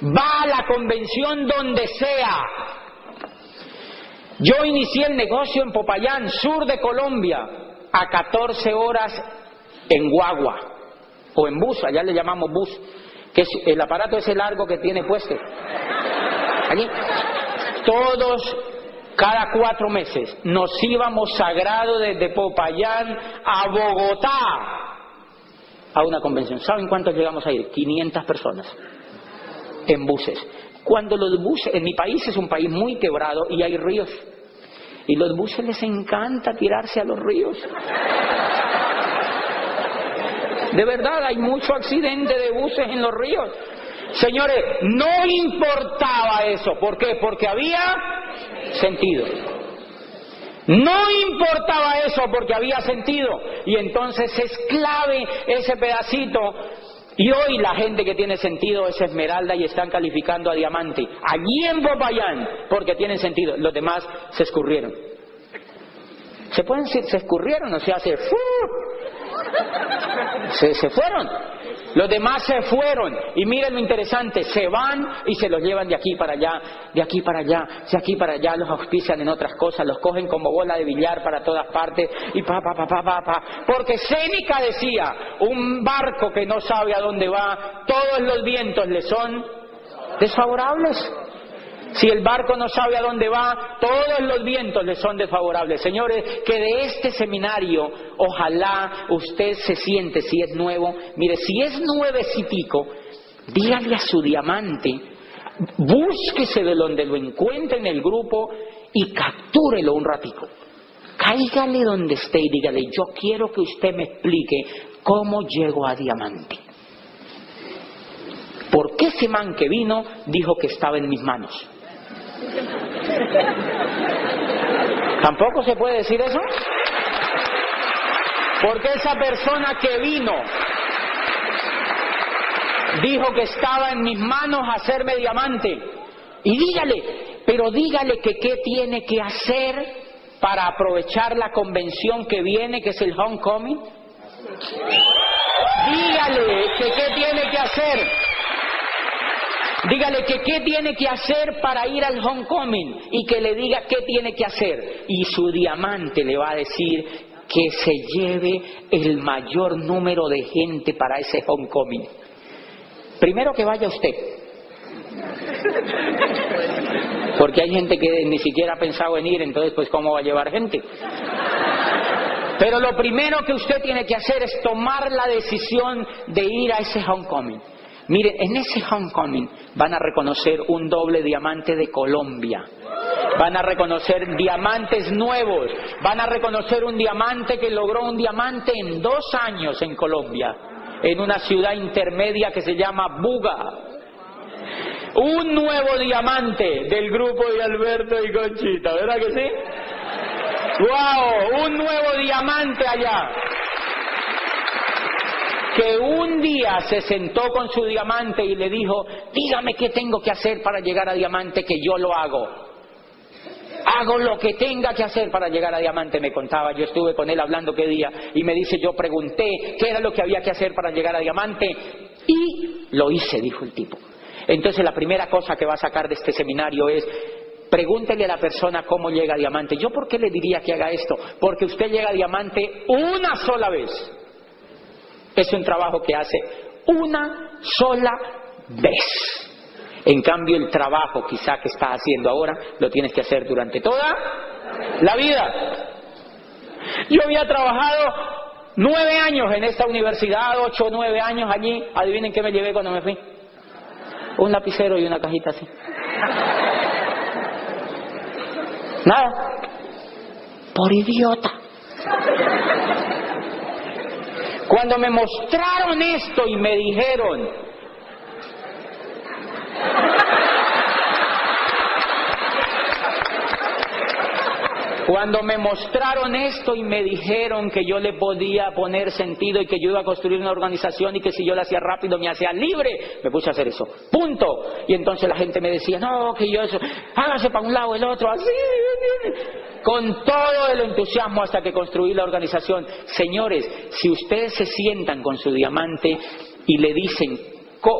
A: Va a la convención donde sea. Yo inicié el negocio en Popayán, sur de Colombia, a 14 horas en guagua o en bus, allá le llamamos bus, que es el aparato ese largo que tiene puesto. Allí, todos, cada 4 meses, nos íbamos sagrado desde Popayán a Bogotá a una convención. ¿Saben cuántos llegamos a ir? 500 personas en buses. Cuando los buses, en mi país es un país muy quebrado y hay ríos, y los buses les encanta tirarse a los ríos. De verdad, hay mucho accidente de buses en los ríos. Señores, no importaba eso. ¿Por qué? Porque había sentido. No importaba eso porque había sentido. Y entonces es clave ese pedacito. Y hoy la gente que tiene sentido es esmeralda y están calificando a diamante. Allí en Popayán, porque tienen sentido. Los demás se escurrieron. Se pueden decir, se escurrieron, o sea, se fueron. Los demás se fueron. Y miren lo interesante, se van y se los llevan de aquí para allá, de aquí para allá, de aquí para allá, los auspician en otras cosas, los cogen como bola de billar para todas partes y porque Séneca decía, un barco que no sabe a dónde va, todos los vientos le son desfavorables. Si el barco no sabe a dónde va, todos los vientos le son desfavorables. Señores, que de este seminario, ojalá usted se siente, si es nuevo, mire, si es nuevecitico, dígale a su diamante, búsquese de donde lo encuentre en el grupo y captúrelo un ratico. Cáigale donde esté y dígale, yo quiero que usted me explique cómo llego a diamante. Porque ese man que vino dijo que estaba en mis manos. ¿Tampoco se puede decir eso? Porque esa persona que vino dijo que estaba en mis manos hacerme diamante. Y dígale, pero dígale que qué tiene que hacer para aprovechar la convención que viene, que es el Homecoming. Dígale que qué tiene que hacer. Dígale que qué tiene que hacer para ir al Homecoming y que le diga qué tiene que hacer. Y su diamante le va a decir que se lleve el mayor número de gente para ese Homecoming. Primero que vaya usted. Porque hay gente que ni siquiera ha pensado en ir, entonces pues ¿cómo va a llevar gente? Pero lo primero que usted tiene que hacer es tomar la decisión de ir a ese Homecoming. Miren, en ese Homecoming van a reconocer un doble diamante de Colombia. Van a reconocer diamantes nuevos. Van a reconocer un diamante que logró un diamante en 2 años en Colombia, en una ciudad intermedia que se llama Buga. Un nuevo diamante del grupo de Alberto y Conchita, ¿verdad que sí? ¡Wow! Un nuevo diamante allá, que un día se sentó con su diamante y le dijo, dígame qué tengo que hacer para llegar a diamante, que yo lo hago. Hago lo que tenga que hacer para llegar a diamante, me contaba. Yo estuve con él hablando qué día y me dice, yo pregunté qué era lo que había que hacer para llegar a diamante y lo hice, dijo el tipo. Entonces la primera cosa que va a sacar de este seminario es, pregúntele a la persona cómo llega a diamante. ¿Yo por qué le diría que haga esto? Porque usted llega a diamante una sola vez. Es un trabajo que hace una sola vez. En cambio, el trabajo quizá que estás haciendo ahora, lo tienes que hacer durante toda la vida. Yo había trabajado 9 años en esta universidad, 8 o 9 años allí. Adivinen qué me llevé cuando me fui. Un lapicero y una cajita así. Nada. Por idiota. Cuando me mostraron esto y me dijeron, Cuando me mostraron esto y me dijeron que yo le podía poner sentido y que yo iba a construir una organización y que si yo la hacía rápido me hacía libre, me puse a hacer eso. Punto. Y entonces la gente me decía, no, que yo eso, hágase para un lado, el otro, así. Con todo el entusiasmo hasta que construí la organización. Señores, si ustedes se sientan con su diamante y le dicen,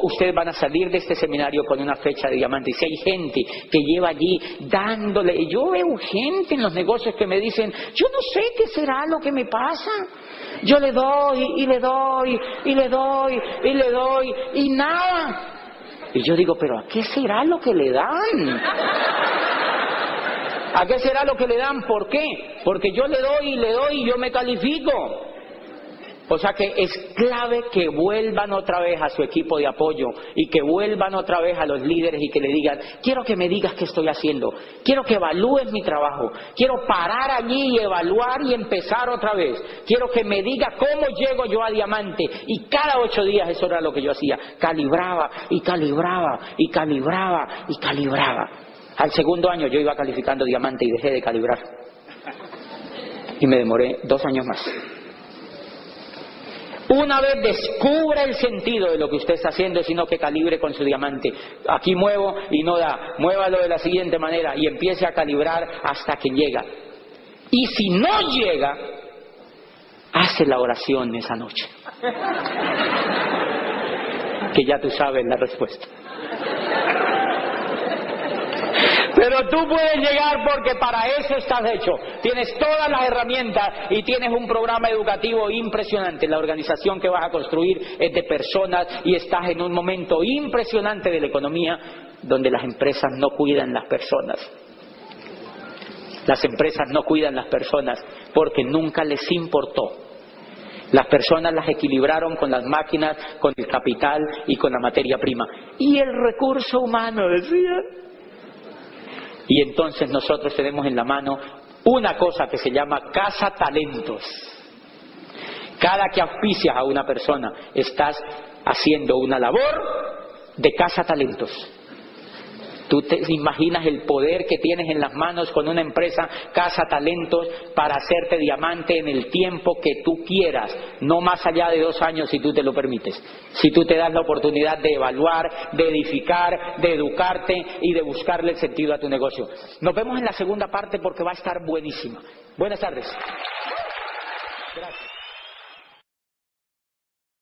A: ustedes van a salir de este seminario con una fecha de diamante. Y si hay gente que lleva allí dándole, yo veo gente en los negocios que me dicen, yo no sé qué será lo que me pasa. Yo le doy y le doy y le doy y le doy y nada. Y yo digo, pero ¿a qué será lo que le dan? ¿A qué será lo que le dan? ¿Por qué? Porque yo le doy y le doy y yo me califico. O sea que es clave que vuelvan otra vez a su equipo de apoyo y que vuelvan otra vez a los líderes y que le digan, quiero que me digas qué estoy haciendo, quiero que evalúes mi trabajo, quiero parar allí y evaluar y empezar otra vez, quiero que me diga cómo llego yo a diamante. Y cada 8 días eso era lo que yo hacía, calibraba y calibraba y calibraba y calibraba. Al segundo año yo iba calificando diamante y dejé de calibrar y me demoré 2 años más. Una vez descubra el sentido de lo que usted está haciendo, sino que calibre con su diamante. Aquí muevo y no da, muévalo de la siguiente manera y empiece a calibrar hasta que llega. Y si no llega, hace la oración esa noche. Que ya tú sabes la respuesta. Pero tú puedes llegar porque para eso estás hecho. Tienes todas las herramientas y tienes un programa educativo impresionante. La organización que vas a construir es de personas y estás en un momento impresionante de la economía donde las empresas no cuidan las personas. Las empresas no cuidan las personas porque nunca les importó. Las personas las equilibraron con las máquinas, con el capital y con la materia prima. Y el recurso humano, decía. Y entonces nosotros tenemos en la mano una cosa que se llama Casa Talentos. Cada que auspicias a una persona, estás haciendo una labor de Casa Talentos. Tú te imaginas el poder que tienes en las manos con una empresa Casa Talentos para hacerte diamante en el tiempo que tú quieras, no más allá de 2 años si tú te lo permites. Si tú te das la oportunidad de evaluar, de edificar, de educarte y de buscarle el sentido a tu negocio. Nos vemos en la segunda parte porque va a estar buenísima. Buenas tardes. Gracias.